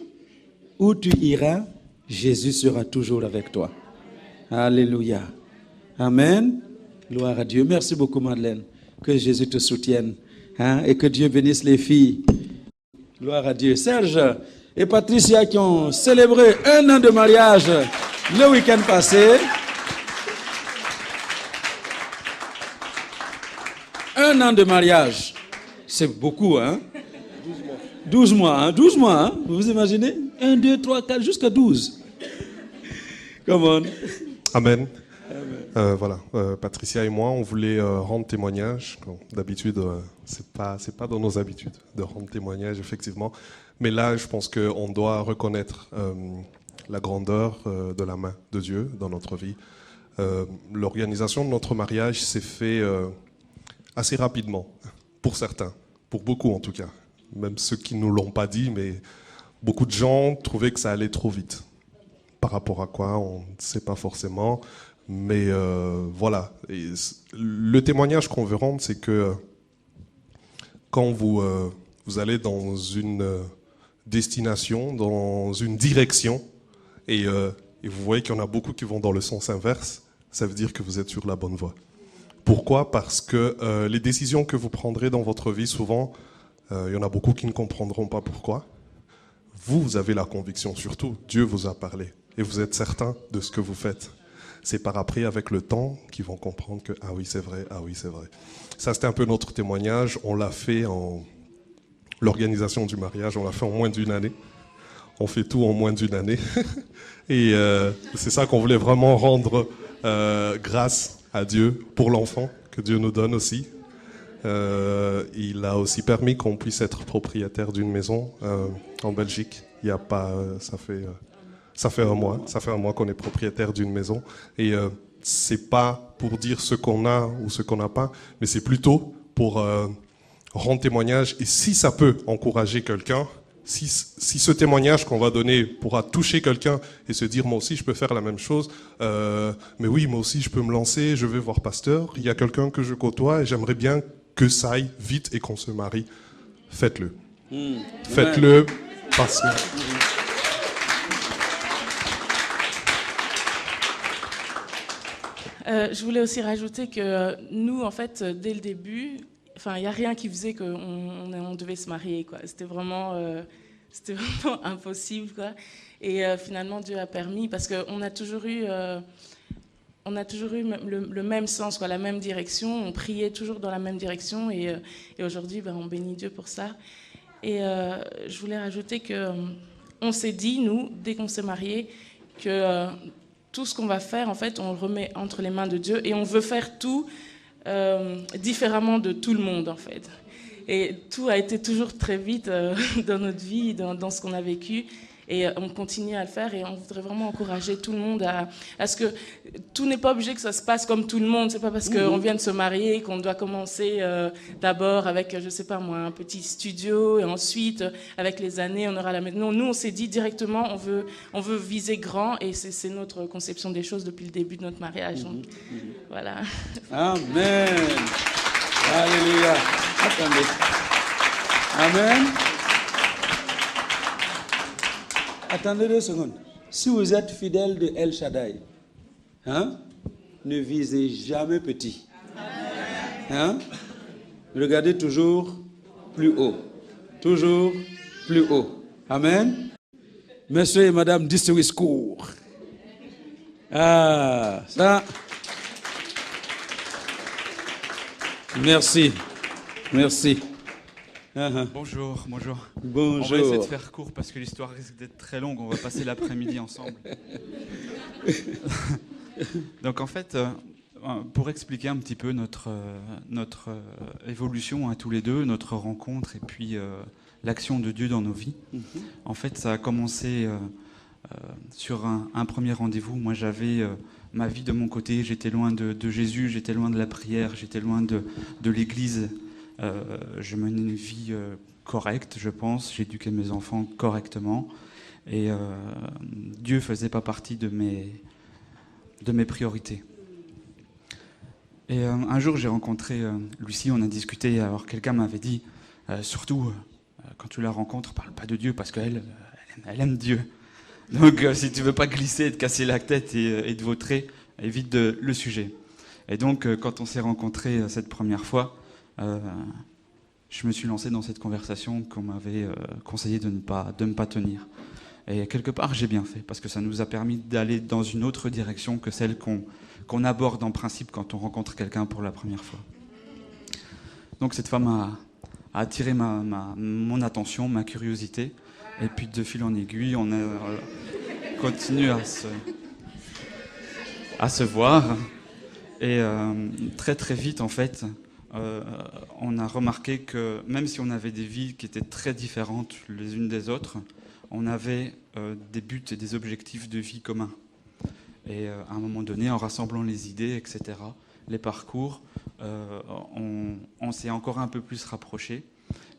où tu iras, Jésus sera toujours avec toi. Alléluia. Amen. Gloire à Dieu. Merci beaucoup, Madeleine. Que Jésus te soutienne. Et que Dieu bénisse les filles. Gloire à Dieu. Serge et Patricia qui ont célébré 1 an de mariage le week-end passé. 1 an de mariage, c'est beaucoup, hein? 12 mois, 12 mois, hein? Vous imaginez? 1, 2, 3, 4, jusqu'à 12. Come on. Amen. Voilà, Patricia et moi, on voulait rendre témoignage. D'habitude, c'est pas dans nos habitudes de rendre témoignage, effectivement. Mais là, je pense qu'on doit reconnaître la grandeur de la main de Dieu dans notre vie. L'organisation de notre mariage s'est fait assez rapidement, pour certains, pour beaucoup en tout cas. Même ceux qui ne nous l'ont pas dit, mais beaucoup de gens trouvaient que ça allait trop vite. Par rapport à quoi, on ne sait pas forcément. Mais voilà. Et le témoignage qu'on veut rendre, c'est que quand vous allez dans une destination, dans une direction, et vous voyez qu'il y en a beaucoup qui vont dans le sens inverse, ça veut dire que vous êtes sur la bonne voie. Pourquoi ? Parce que les décisions que vous prendrez dans votre vie, souvent, il y en a beaucoup qui ne comprendront pas pourquoi. Vous avez la conviction, surtout, Dieu vous a parlé, et vous êtes certain de ce que vous faites. C'est par après, avec le temps, qu'ils vont comprendre que « ah oui, c'est vrai, ah oui, c'est vrai ». Ça, c'était un peu notre témoignage. On l'a fait l'organisation du mariage, on l'a fait en moins d'1 année. On fait tout en moins d'1 année. Et c'est ça qu'on voulait vraiment rendre grâce à Dieu pour l'enfant que Dieu nous donne aussi. Il a aussi permis qu'on puisse être propriétaire d'une maison en Belgique. Il y a pas, ça fait 1 mois. Ça fait 1 mois qu'on est propriétaire d'une maison. Et c'est pas pour dire ce qu'on a ou ce qu'on n'a pas, mais c'est plutôt pour rendre témoignage. Et si ça peut encourager quelqu'un, si ce témoignage qu'on va donner pourra toucher quelqu'un et se dire moi aussi je peux faire la même chose, mais oui, moi aussi je peux me lancer, je vais voir pasteur, il y a quelqu'un que je côtoie et j'aimerais bien que ça aille vite et qu'on se marie, faites-le. Faites-le parce que... Je voulais aussi rajouter que nous, en fait, dès le début, il n'y a rien qui faisait qu'on devait se marier, quoi. C'était vraiment impossible, quoi. Et finalement, Dieu a permis, parce qu'on a toujours eu, le même sens, quoi, la même direction. On priait toujours dans la même direction. Et aujourd'hui, on bénit Dieu pour ça. Et je voulais rajouter qu'on s'est dit, nous, dès qu'on s'est mariés, que tout ce qu'on va faire, en fait, on le remet entre les mains de Dieu. Et on veut faire tout différemment de tout le monde, en fait. Et tout a été toujours très vite dans notre vie, dans ce qu'on a vécu. Et on continue à le faire et on voudrait vraiment encourager tout le monde à ce que tout n'est pas obligé que ça se passe comme tout le monde. C'est pas parce qu'on vient de se marier qu'on doit commencer d'abord avec, je sais pas moi, un petit studio et ensuite, avec les années, on aura la maison. Non, nous, on s'est dit directement, on veut viser grand et c'est notre conception des choses depuis le début de notre mariage. Donc, voilà. Amen. Alléluia. Attendez. Amen. Attendez 2 secondes. Si vous êtes fidèle de El Shaddai, ne visez jamais petit. Regardez toujours plus haut. Toujours plus haut. Amen. Monsieur et Madame Dissewiscourt. Ah, ça. Merci. Merci. Bonjour. Bonjour. On va essayer de faire court parce que l'histoire risque d'être très longue. On va passer l'après-midi ensemble. Donc en fait, pour expliquer un petit peu notre évolution à tous les deux, notre rencontre et puis l'action de Dieu dans nos vies. En fait, ça a commencé sur un premier rendez-vous. Moi, j'avais ma vie de mon côté. J'étais loin de Jésus, j'étais loin de la prière, j'étais loin de l'église. Je menais une vie correcte, je pense. J'éduquais mes enfants correctement. Et Dieu faisait pas partie de mes priorités. Et un jour, j'ai rencontré Lucie, on a discuté. Alors, quelqu'un m'avait dit, surtout, quand tu la rencontres, parle pas de Dieu, parce qu'elle aime Dieu. Donc, si tu veux pas glisser, te casser la tête et te vautrer, évite le sujet. Et donc, quand on s'est rencontrés cette première fois, je me suis lancé dans cette conversation qu'on m'avait conseillé de ne pas tenir. Et quelque part, j'ai bien fait, parce que ça nous a permis d'aller dans une autre direction que celle qu'on aborde en principe quand on rencontre quelqu'un pour la première fois. Donc cette femme a attiré mon attention, ma curiosité, et puis de fil en aiguille, on a continué à se voir. Et très très vite, en fait, on a remarqué que même si on avait des vies qui étaient très différentes les unes des autres, on avait des buts et des objectifs de vie communs. Et à un moment donné, en rassemblant les idées, etc., les parcours, on s'est encore un peu plus rapprochés.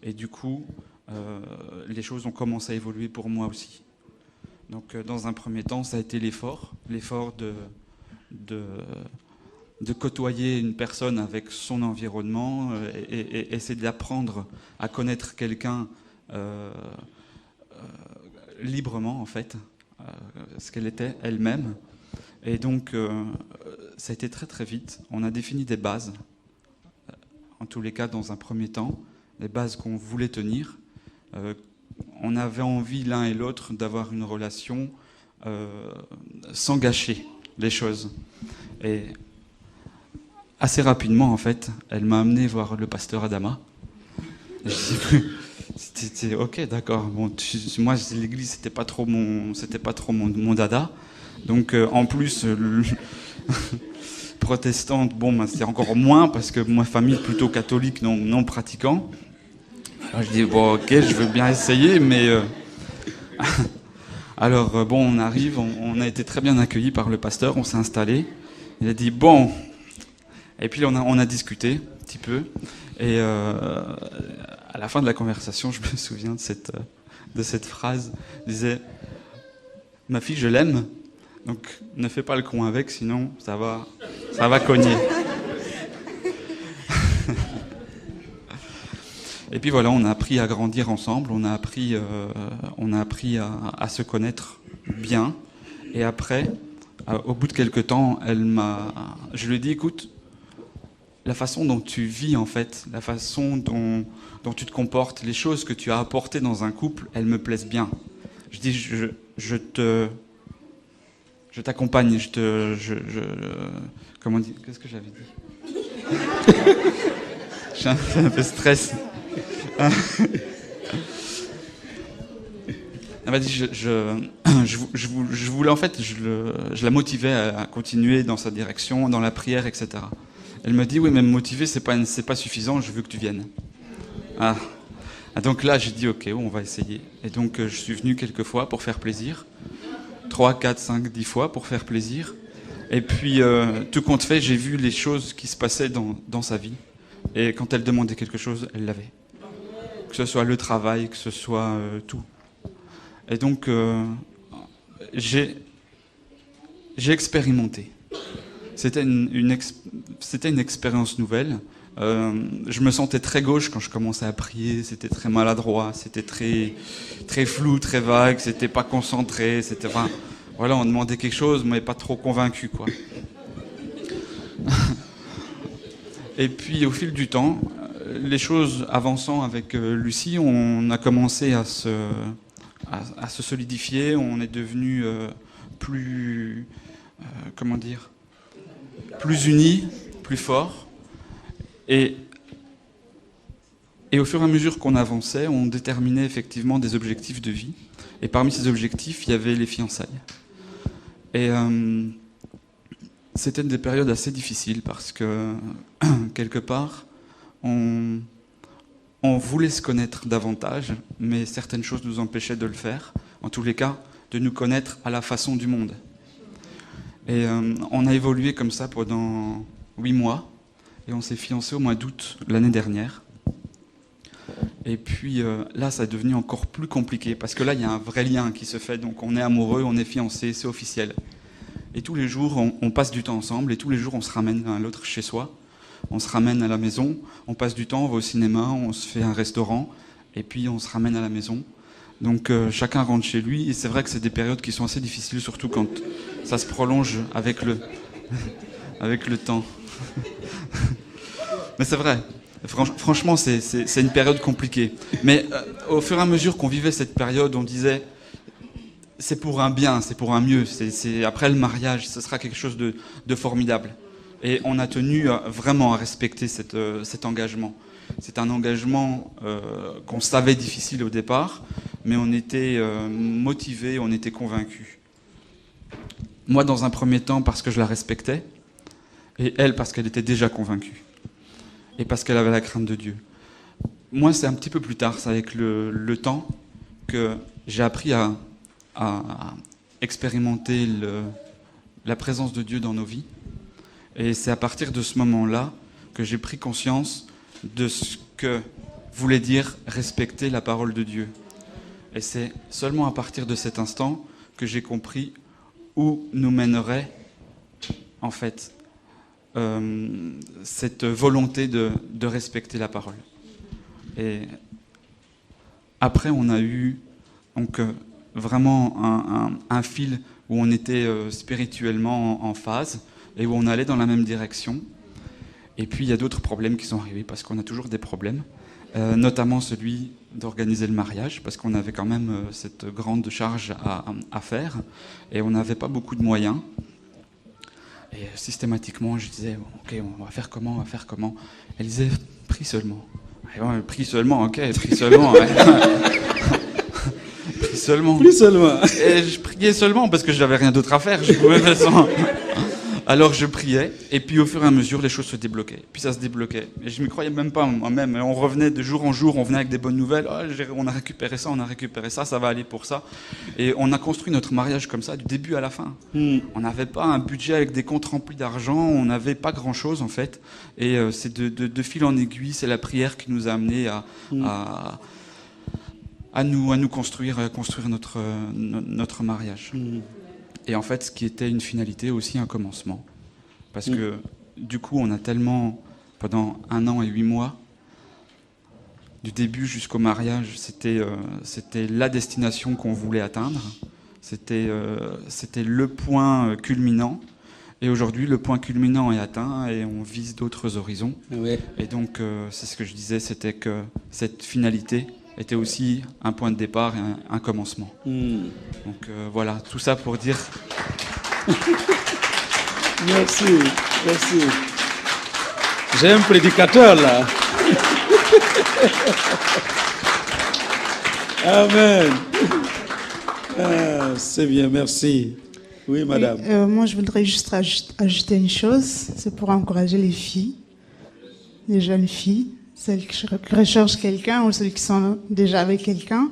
Et du coup, les choses ont commencé à évoluer pour moi aussi. Donc dans un premier temps, ça a été l'effort de côtoyer une personne avec son environnement et essayer d'apprendre à connaître quelqu'un librement, en fait, ce qu'elle était elle-même. Et donc, ça a été très très vite. On a défini des bases, en tous les cas dans un premier temps, des bases qu'on voulait tenir. On avait envie l'un et l'autre d'avoir une relation sans gâcher les choses. Et assez rapidement, en fait, elle m'a amené voir le pasteur Adama. C'était ok, d'accord. Bon, moi, l'église, c'était pas trop mon dada. Donc, en plus, protestante, bon, c'est encore moins parce que ma famille plutôt catholique, non pratiquant. Alors, je dis bon, ok, je veux bien essayer, mais alors bon, on arrive, on a été très bien accueillis par le pasteur, on s'est installé. Il a dit bon. Et puis on a discuté un petit peu. Et à la fin de la conversation, je me souviens de cette phrase. Il disait « Ma fille, je l'aime, donc ne fais pas le con avec, sinon ça va cogner. » Et puis voilà, on a appris à grandir ensemble, on a appris à se connaître bien. Et après, au bout de quelques temps, je lui ai dit « Écoute, la façon dont tu vis, en fait, la façon dont tu te comportes, les choses que tu as apportées dans un couple, elles me plaisent bien. Je dis, je t'accompagne, comment dire, qu'est-ce que j'avais dit? Je suis un peu stress. Elle m'a dit, je voulais, en fait, je la motivais à continuer dans sa direction, dans la prière, etc. Elle me dit, oui, mais me motiver, c'est pas suffisant, je veux que tu viennes. Ah. Donc là, j'ai dit, ok, on va essayer. Et donc, je suis venu quelques fois pour faire plaisir. 3, 4, 5, 10 fois pour faire plaisir. Et puis, tout compte fait, j'ai vu les choses qui se passaient dans sa vie. Et quand elle demandait quelque chose, elle l'avait. Que ce soit le travail, que ce soit tout. Et donc, j'ai expérimenté. C'était une expérience nouvelle. Je me sentais très gauche quand je commençais à prier. C'était très maladroit, c'était très, très flou, très vague. C'était pas concentré. C'était, enfin, voilà, on demandait quelque chose, mais pas trop convaincu, quoi. Et puis, au fil du temps, les choses avançant avec Lucie, on a commencé à se solidifier. On est devenu plus, comment dire, plus unis, plus forts. Et au fur et à mesure qu'on avançait, on déterminait effectivement des objectifs de vie. Et parmi ces objectifs, il y avait les fiançailles. Et c'était des périodes assez difficiles parce que, quelque part, on voulait se connaître davantage, mais certaines choses nous empêchaient de le faire. En tous les cas, de nous connaître à la façon du monde. Et on a évolué comme ça pendant 8 mois. Et on s'est fiancés au mois d'août l'année dernière. Et puis là, ça est devenu encore plus compliqué. Parce que là, il y a un vrai lien qui se fait. Donc on est amoureux, on est fiancés, c'est officiel. Et tous les jours, on passe du temps ensemble. Et tous les jours, on se ramène l'un à l'autre chez soi. On se ramène à la maison. On passe du temps, on va au cinéma, on se fait un restaurant. Et puis on se ramène à la maison. Donc chacun rentre chez lui. Et c'est vrai que c'est des périodes qui sont assez difficiles, surtout quand ça se prolonge avec le temps. Mais c'est vrai. Franchement, c'est une période compliquée. Mais au fur et à mesure qu'on vivait cette période, on disait c'est pour un bien, c'est pour un mieux. Après le mariage, ce sera quelque chose de formidable. Et on a tenu vraiment à respecter cet engagement. C'est un engagement qu'on savait difficile au départ, mais on était motivés, on était convaincus. Moi, dans un premier temps, parce que je la respectais, et elle, parce qu'elle était déjà convaincue. et parce qu'elle avait la crainte de Dieu. Moi, c'est un petit peu plus tard, c'est avec le temps, que j'ai appris à expérimenter la présence de Dieu dans nos vies. Et c'est à partir de ce moment-là que j'ai pris conscience de ce que voulait dire respecter la parole de Dieu. Et c'est seulement à partir de cet instant que j'ai compris où nous mènerait, en fait, cette volonté de respecter la parole. Et après, on a eu donc, vraiment un fil où on était spirituellement en phase et où on allait dans la même direction. Et puis, il y a d'autres problèmes qui sont arrivés, parce qu'on a toujours des problèmes, notamment celui d'organiser le mariage, parce qu'on avait quand même cette grande charge à faire, et on n'avait pas beaucoup de moyens. Et systématiquement, je disais, ok, on va faire comment. Elle disait, prie seulement. Et bon, prie seulement, ok, prie seulement. Ouais. Prie seulement. Plus seulement. Et je priais seulement parce que je n'avais rien d'autre à faire. Je pouvais faire ça. Alors je priais, et puis au fur et à mesure, les choses se débloquaient. Puis ça se débloquait. Et je ne m'y croyais même pas moi-même. On revenait de jour en jour, on venait avec des bonnes nouvelles. Oh, on a récupéré ça, ça va aller pour ça. Et on a construit notre mariage comme ça, du début à la fin. On n'avait pas un budget avec des comptes remplis d'argent, on n'avait pas grand-chose en fait. Et c'est de fil en aiguille, c'est la prière qui nous a amenés à nous construire notre mariage. Et en fait, ce qui était une finalité, aussi un commencement. Parce que, du coup, on a tellement, pendant 1 an et 8 mois, du début jusqu'au mariage, c'était la destination qu'on voulait atteindre. C'était le point culminant. Et aujourd'hui, le point culminant est atteint et on vise d'autres horizons. Ouais. Et donc, c'est ce que je disais, c'était que cette finalité était aussi un point de départ et un commencement. Donc voilà, tout ça pour dire... Merci. J'ai un prédicateur là. Amen. C'est bien, merci. Oui, madame. Oui, moi, je voudrais juste ajouter une chose, c'est pour encourager les filles, les jeunes filles, celles qui recherchent quelqu'un ou celles qui sont déjà avec quelqu'un,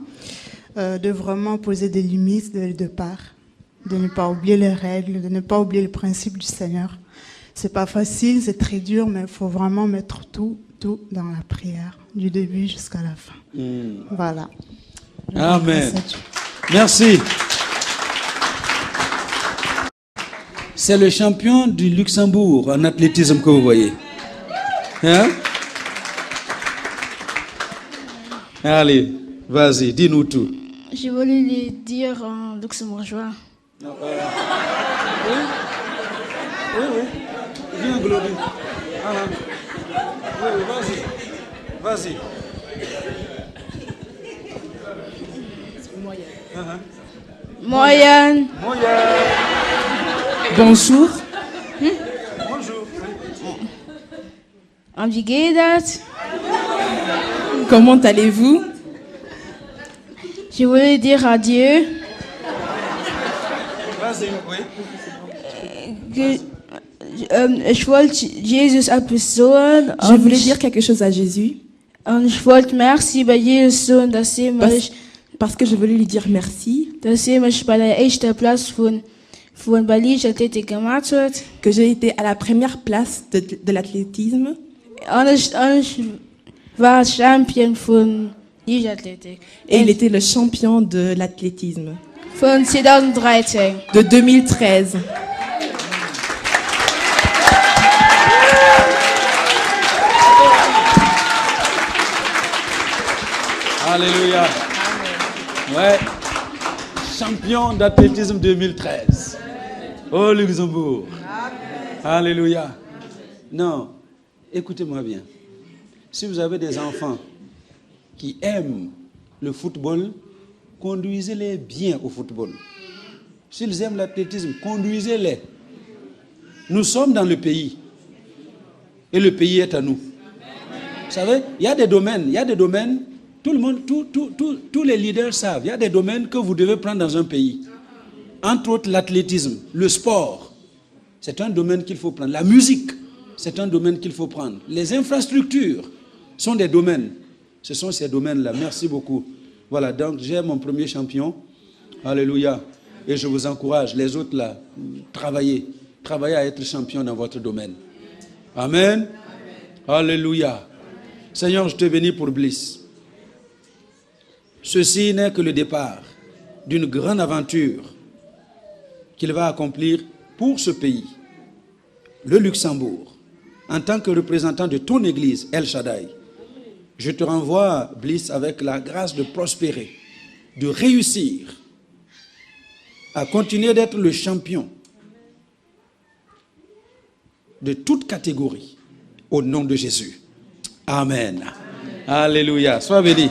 de vraiment poser des limites dès le départ, de ne pas oublier les règles, de ne pas oublier le principe du Seigneur. C'est pas facile, c'est très dur, mais il faut vraiment mettre tout dans la prière, du début jusqu'à la fin. Voilà. Amen. Merci. C'est le champion du Luxembourg en athlétisme que vous voyez. Hein? Allez, vas-y, dis-nous tout. Je voulais lui dire en luxembourgeois. Oui. Viens, Glody. Oui, vas-y. Moyen. Bonjour. Bonjour. En wie geht das? Comment allez-vous? Je voulais dire adieu. Vas-y, oui. Ich wollte Jesus etwas sagen. Je voulais dire quelque chose à Jésus. Und ich wollte merci bei Jesus sagen, dass Parce que je voulais lui dire merci. mich bei der ersten Platz von Berlin Athletik gemacht hat. Que j'ai été à la première place de l'athlétisme. Und ich war Champion von Leichtathletik. Et il était le champion de l'athlétisme. Von 2013. De 2013. Alléluia. Ouais. Champion d'athlétisme 2013. Au Luxembourg. Alléluia. Non, écoutez-moi bien. Si vous avez des enfants qui aiment le football, conduisez-les bien au football. S'ils aiment l'athlétisme, conduisez-les. Nous sommes dans le pays. Et le pays est à nous. Vous savez, il y a des domaines, tout le monde, tous les leaders savent, il y a des domaines que vous devez prendre dans un pays. Entre autres, l'athlétisme, le sport. C'est un domaine qu'il faut prendre. La musique. c'est un domaine qu'il faut prendre. Les infrastructures sont des domaines. Ce sont ces domaines-là. Merci beaucoup. Voilà, donc j'ai mon premier champion. Alléluia. Et je vous encourage, les autres là, travaillez à être champion dans votre domaine. Amen. Alléluia. Seigneur, je te bénis pour Bliss. Ceci n'est que le départ d'une grande aventure qu'il va accomplir pour ce pays, le Luxembourg, en tant que représentant de ton église, El Shaddai. Je te renvoie, Bliss, avec la grâce de prospérer, de réussir, à continuer d'être le champion de toute catégorie, au nom de Jésus. Amen. Amen. Alléluia. Sois béni.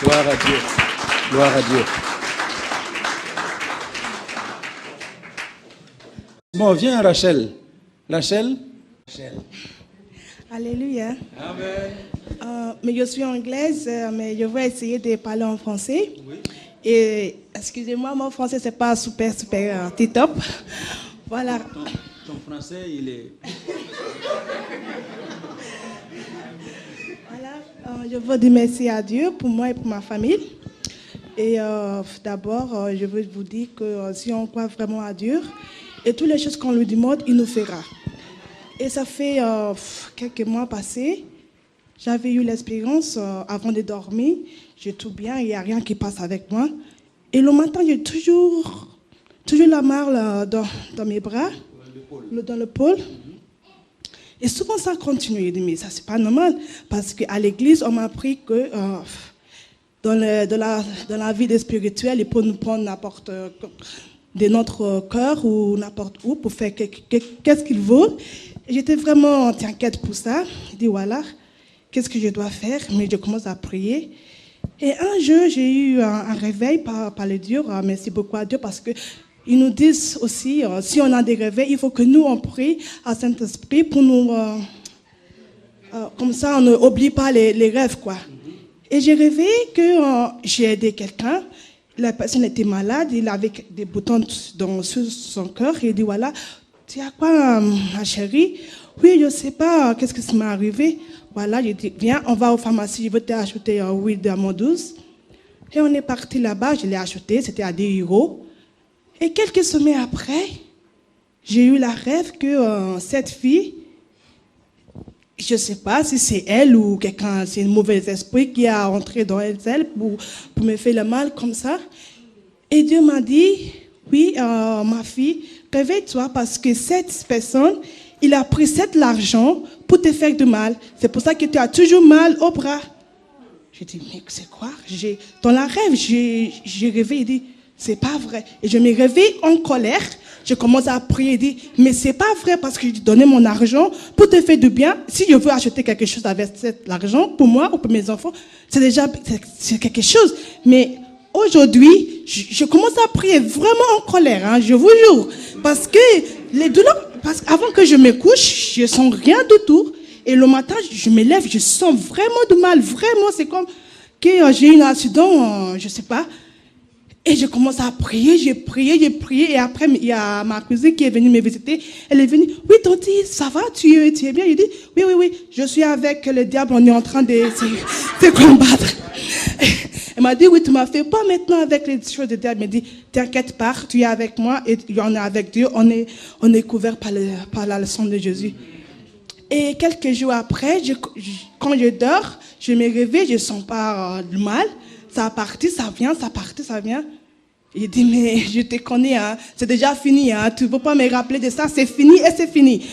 Gloire à Dieu. Gloire à Dieu. Bon, viens Rachel. Rachel. Alléluia. Amen. Mais je suis anglaise, mais je vais essayer de parler en français. Oui. Et excusez-moi, mon français c'est pas super top. Voilà. Ton français, il est... Voilà. Je veux dire merci à Dieu pour moi et pour ma famille. Et d'abord, je veux vous dire que si on croit vraiment à Dieu, et toutes les choses qu'on lui demande, il nous fera. Et ça fait quelques mois passés, j'avais eu l'expérience avant de dormir, j'ai tout bien, il n'y a rien qui passe avec moi. Et le matin, j'ai toujours la marle dans mes bras, dans l'épaule. Et souvent, ça continue. Je dis, mais ça, c'est pas normal. Parce qu'à l'église, on m'a appris que dans la vie spirituelle, il peut nous prendre n'importe de notre cœur ou n'importe où pour faire qu'est-ce qu'il veut. Et j'étais vraiment inquiète pour ça. Je dis, voilà, qu'est-ce que je dois faire? Mais je commence à prier. Et un jour, j'ai eu un réveil par le Dieu. Merci beaucoup à Dieu parce que ils nous disent aussi, si on a des réveils, il faut que nous, on prie à Saint-Esprit pour nous... comme ça, on n'oublie pas les rêves, quoi. Et j'ai rêvé que j'ai aidé quelqu'un. La personne était malade, il avait des boutons sur son cœur. Et il dit, voilà, tu as quoi, ma chérie? Oui, je ne sais pas, qu'est-ce qui m'est arrivé? Voilà, j'ai dit, viens, on va aux pharmacies, je veux t'acheter un huile d'amande douce. Et on est parti là-bas, je l'ai acheté, c'était à 10 €. Et quelques semaines après, j'ai eu la rêve que cette fille, je ne sais pas si c'est elle ou quelqu'un, c'est un mauvais esprit qui a entré dans elle pour me faire le mal comme ça. Et Dieu m'a dit, oui, ma fille, réveille-toi parce que cette personne, il a pris l'argent pour te faire du mal. C'est pour ça que tu as toujours mal au bras. J'ai dit, mais c'est quoi? Dans la rêve, j'ai rêvé, il dit, c'est pas vrai. Et je me réveille en colère. Je commence à prier et dire, mais c'est pas vrai parce que j'ai donné mon argent pour te faire du bien. Si je veux acheter quelque chose avec cet argent, pour moi ou pour mes enfants, c'est quelque chose. Mais aujourd'hui, je commence à prier vraiment en colère, hein, je vous jure. Parce que les douleurs, avant que je me couche, je sens rien du tout. Et le matin, je me lève, je sens vraiment du mal. Vraiment, c'est comme que j'ai eu un accident, je sais pas. Et je commence à prier, j'ai prié. Et après, il y a ma cousine qui est venue me visiter. Elle est venue, oui, Tonti, ça va, tu es bien? Je dis, oui, je suis avec le diable, on est en train de se combattre. Elle m'a dit, oui, tu m'as fait pas maintenant avec les choses de diable. Elle m'a dit, t'inquiète pas, tu es avec moi et on est avec Dieu, on est couvert par la leçon de Jésus. Et quelques jours après, quand je dors, je me réveille, je sens pas le mal. Ça a parti, ça vient, ça partit, ça vient. Il dit, mais je te connais, hein, c'est déjà fini, hein, tu ne veux pas me rappeler de ça, c'est fini et c'est fini.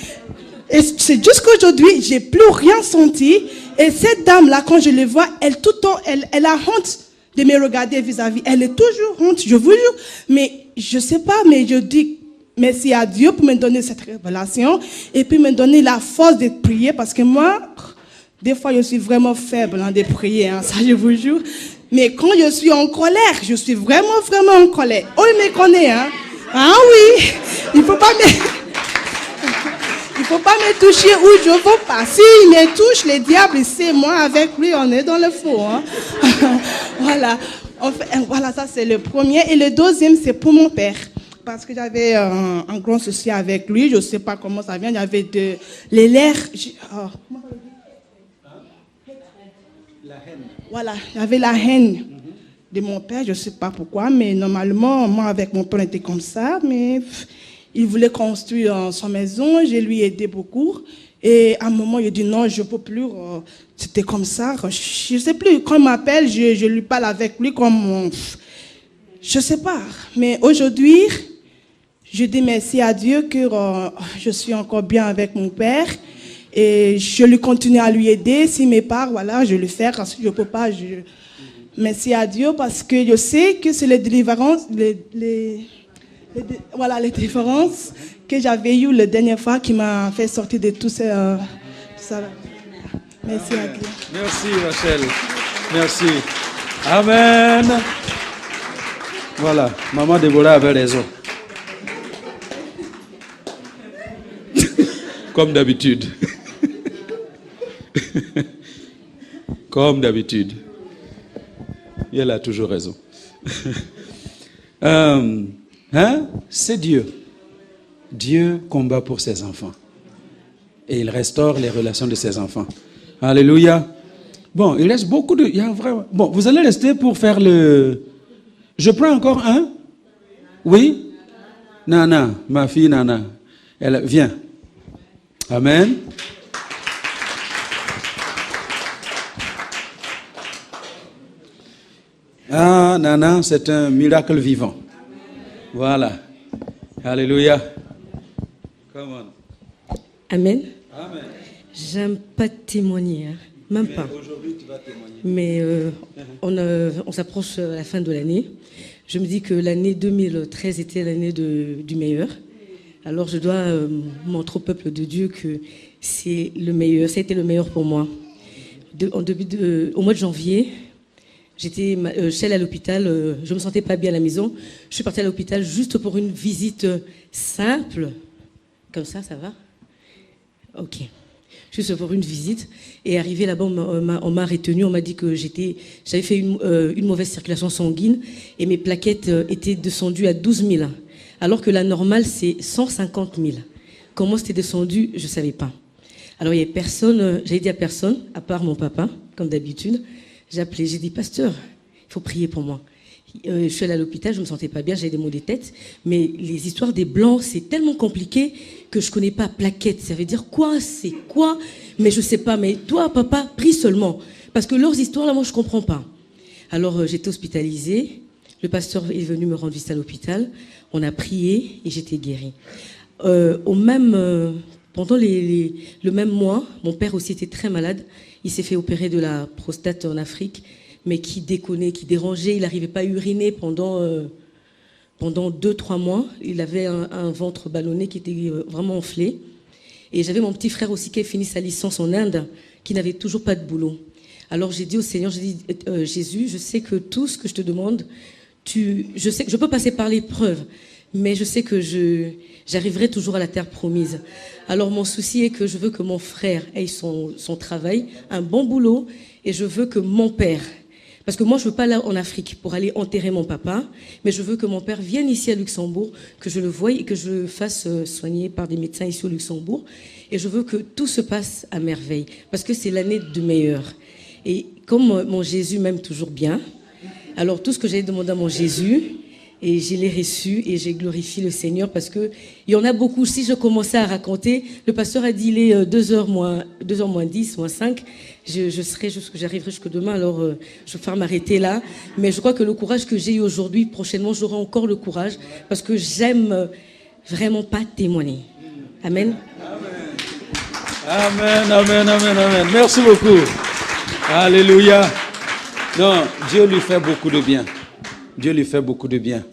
Et c'est juste qu'aujourd'hui, je n'ai plus rien senti. Et cette dame-là, quand je le vois, elle tout le temps, elle a honte de me regarder vis-à-vis. Elle est toujours honte, je vous jure. Mais je ne sais pas, mais je dis merci à Dieu pour me donner cette révélation et puis me donner la force de prier parce que moi, des fois, je suis vraiment faible hein, de prier, hein, ça je vous jure. Mais quand je suis en colère, je suis vraiment en colère. Oh, il me connaît, hein. Ah oui, il faut pas me toucher où je veux pas. S'il me touche, le diable, c'est moi avec lui, on est dans le faux, hein. Voilà. Voilà, ça c'est le premier. Et le deuxième, c'est pour mon père. parce que j'avais un grand souci avec lui. Je ne sais pas comment ça vient. Il y avait les lèvres. Voilà, il y avait la haine de mon père. Je ne sais pas pourquoi, mais normalement, moi, avec mon père, on était comme ça. Mais il voulait construire sa maison. Je lui ai aidé beaucoup. Et à un moment, il a dit non, je ne peux plus. C'était comme ça. Je ne sais plus. Quand il m'appelle, je lui parle avec lui comme... je ne sais pas. Mais aujourd'hui, je dis merci à Dieu que je suis encore bien avec mon père. Et je lui continue à lui aider. S'il me parle, voilà, je le fais. Si je ne peux pas, merci à Dieu parce que je sais que c'est les délivrances, les délivrances que j'avais eues la dernière fois qui m'a fait sortir de tout ça. Merci à Dieu. Merci Rachel. Merci. Amen. Voilà, maman Déborah avait raison. Comme d'habitude. Comme d'habitude. Et elle a toujours raison. C'est Dieu. Dieu combat pour ses enfants. Et il restaure les relations de ses enfants. Alléluia. Bon, il reste beaucoup de... Bon, vous allez rester pour faire le... Je prends encore un? Oui? Nana, ma fille Nana. Elle vient. Amen. Ah, Nana, c'est un miracle vivant. Voilà. Alléluia. Come on. Amen. Amen. J'aime pas témoigner, hein. Même pas. Aujourd'hui, tu vas témoigner. Mais on s'approche à la fin de l'année. Je me dis que l'année 2013 était l'année du meilleur. Alors je dois montrer au peuple de Dieu que c'est le meilleur. Ça a été le meilleur pour moi. Au mois de janvier, j'étais à l'hôpital. Je ne me sentais pas bien à la maison. Je suis partie à l'hôpital juste pour une visite simple. Comme ça va? Ok. Juste pour une visite. Et arrivé là-bas, on m'a retenu. On m'a dit que j'avais fait une mauvaise circulation sanguine et mes plaquettes étaient descendues à 12 000. Alors que la normale, c'est 150 000. Comment c'était descendu, je ne savais pas. Alors, il n'y avait personne, j'avais dit à personne, à part mon papa, comme d'habitude. J'ai dit, pasteur, il faut prier pour moi. Je suis allée à l'hôpital, je ne me sentais pas bien, j'avais des maux de tête. Mais les histoires des blancs, c'est tellement compliqué que je ne connais pas plaquette. Ça veut dire quoi? C'est quoi? Mais je ne sais pas. Mais toi, papa, prie seulement. Parce que leurs histoires, là, moi, je ne comprends pas. Alors, j'étais hospitalisée. Le pasteur est venu me rendre visite à l'hôpital. On a prié et j'étais guérie. Pendant le même mois, mon père aussi était très malade. Il s'est fait opérer de la prostate en Afrique, mais qui déconnait, qui dérangeait. Il n'arrivait pas à uriner pendant 2-3 mois. Il avait un ventre ballonné qui était vraiment enflé. Et j'avais mon petit frère aussi qui a fini sa licence en Inde, qui n'avait toujours pas de boulot. Alors j'ai dit au Seigneur, Jésus, je sais que tout ce que je te demande, je sais que je peux passer par l'épreuve, mais je sais que j'arriverai toujours à la terre promise. Alors mon souci est que je veux que mon frère ait son travail, un bon boulot, et je veux que mon père, parce que moi je ne veux pas aller en Afrique pour aller enterrer mon papa, mais je veux que mon père vienne ici à Luxembourg, que je le voie et que je le fasse soigner par des médecins ici au Luxembourg. Et je veux que tout se passe à merveille, parce que c'est l'année du meilleur. Et comme mon Jésus m'aime toujours bien, alors tout ce que j'ai demandé à mon Jésus, et je l'ai reçu et j'ai glorifié le Seigneur parce que il y en a beaucoup. Si je commençais à raconter, le pasteur a dit il est 2h moins 10, moins 5, j'arriverai jusque demain, alors je vais faire m'arrêter là. Mais je crois que le courage que j'ai eu aujourd'hui, prochainement, j'aurai encore le courage parce que j'aime vraiment pas témoigner. Amen. Amen, amen, amen, amen. Merci beaucoup. Alléluia. Non, Dieu lui fait beaucoup de bien. Dieu lui fait beaucoup de bien.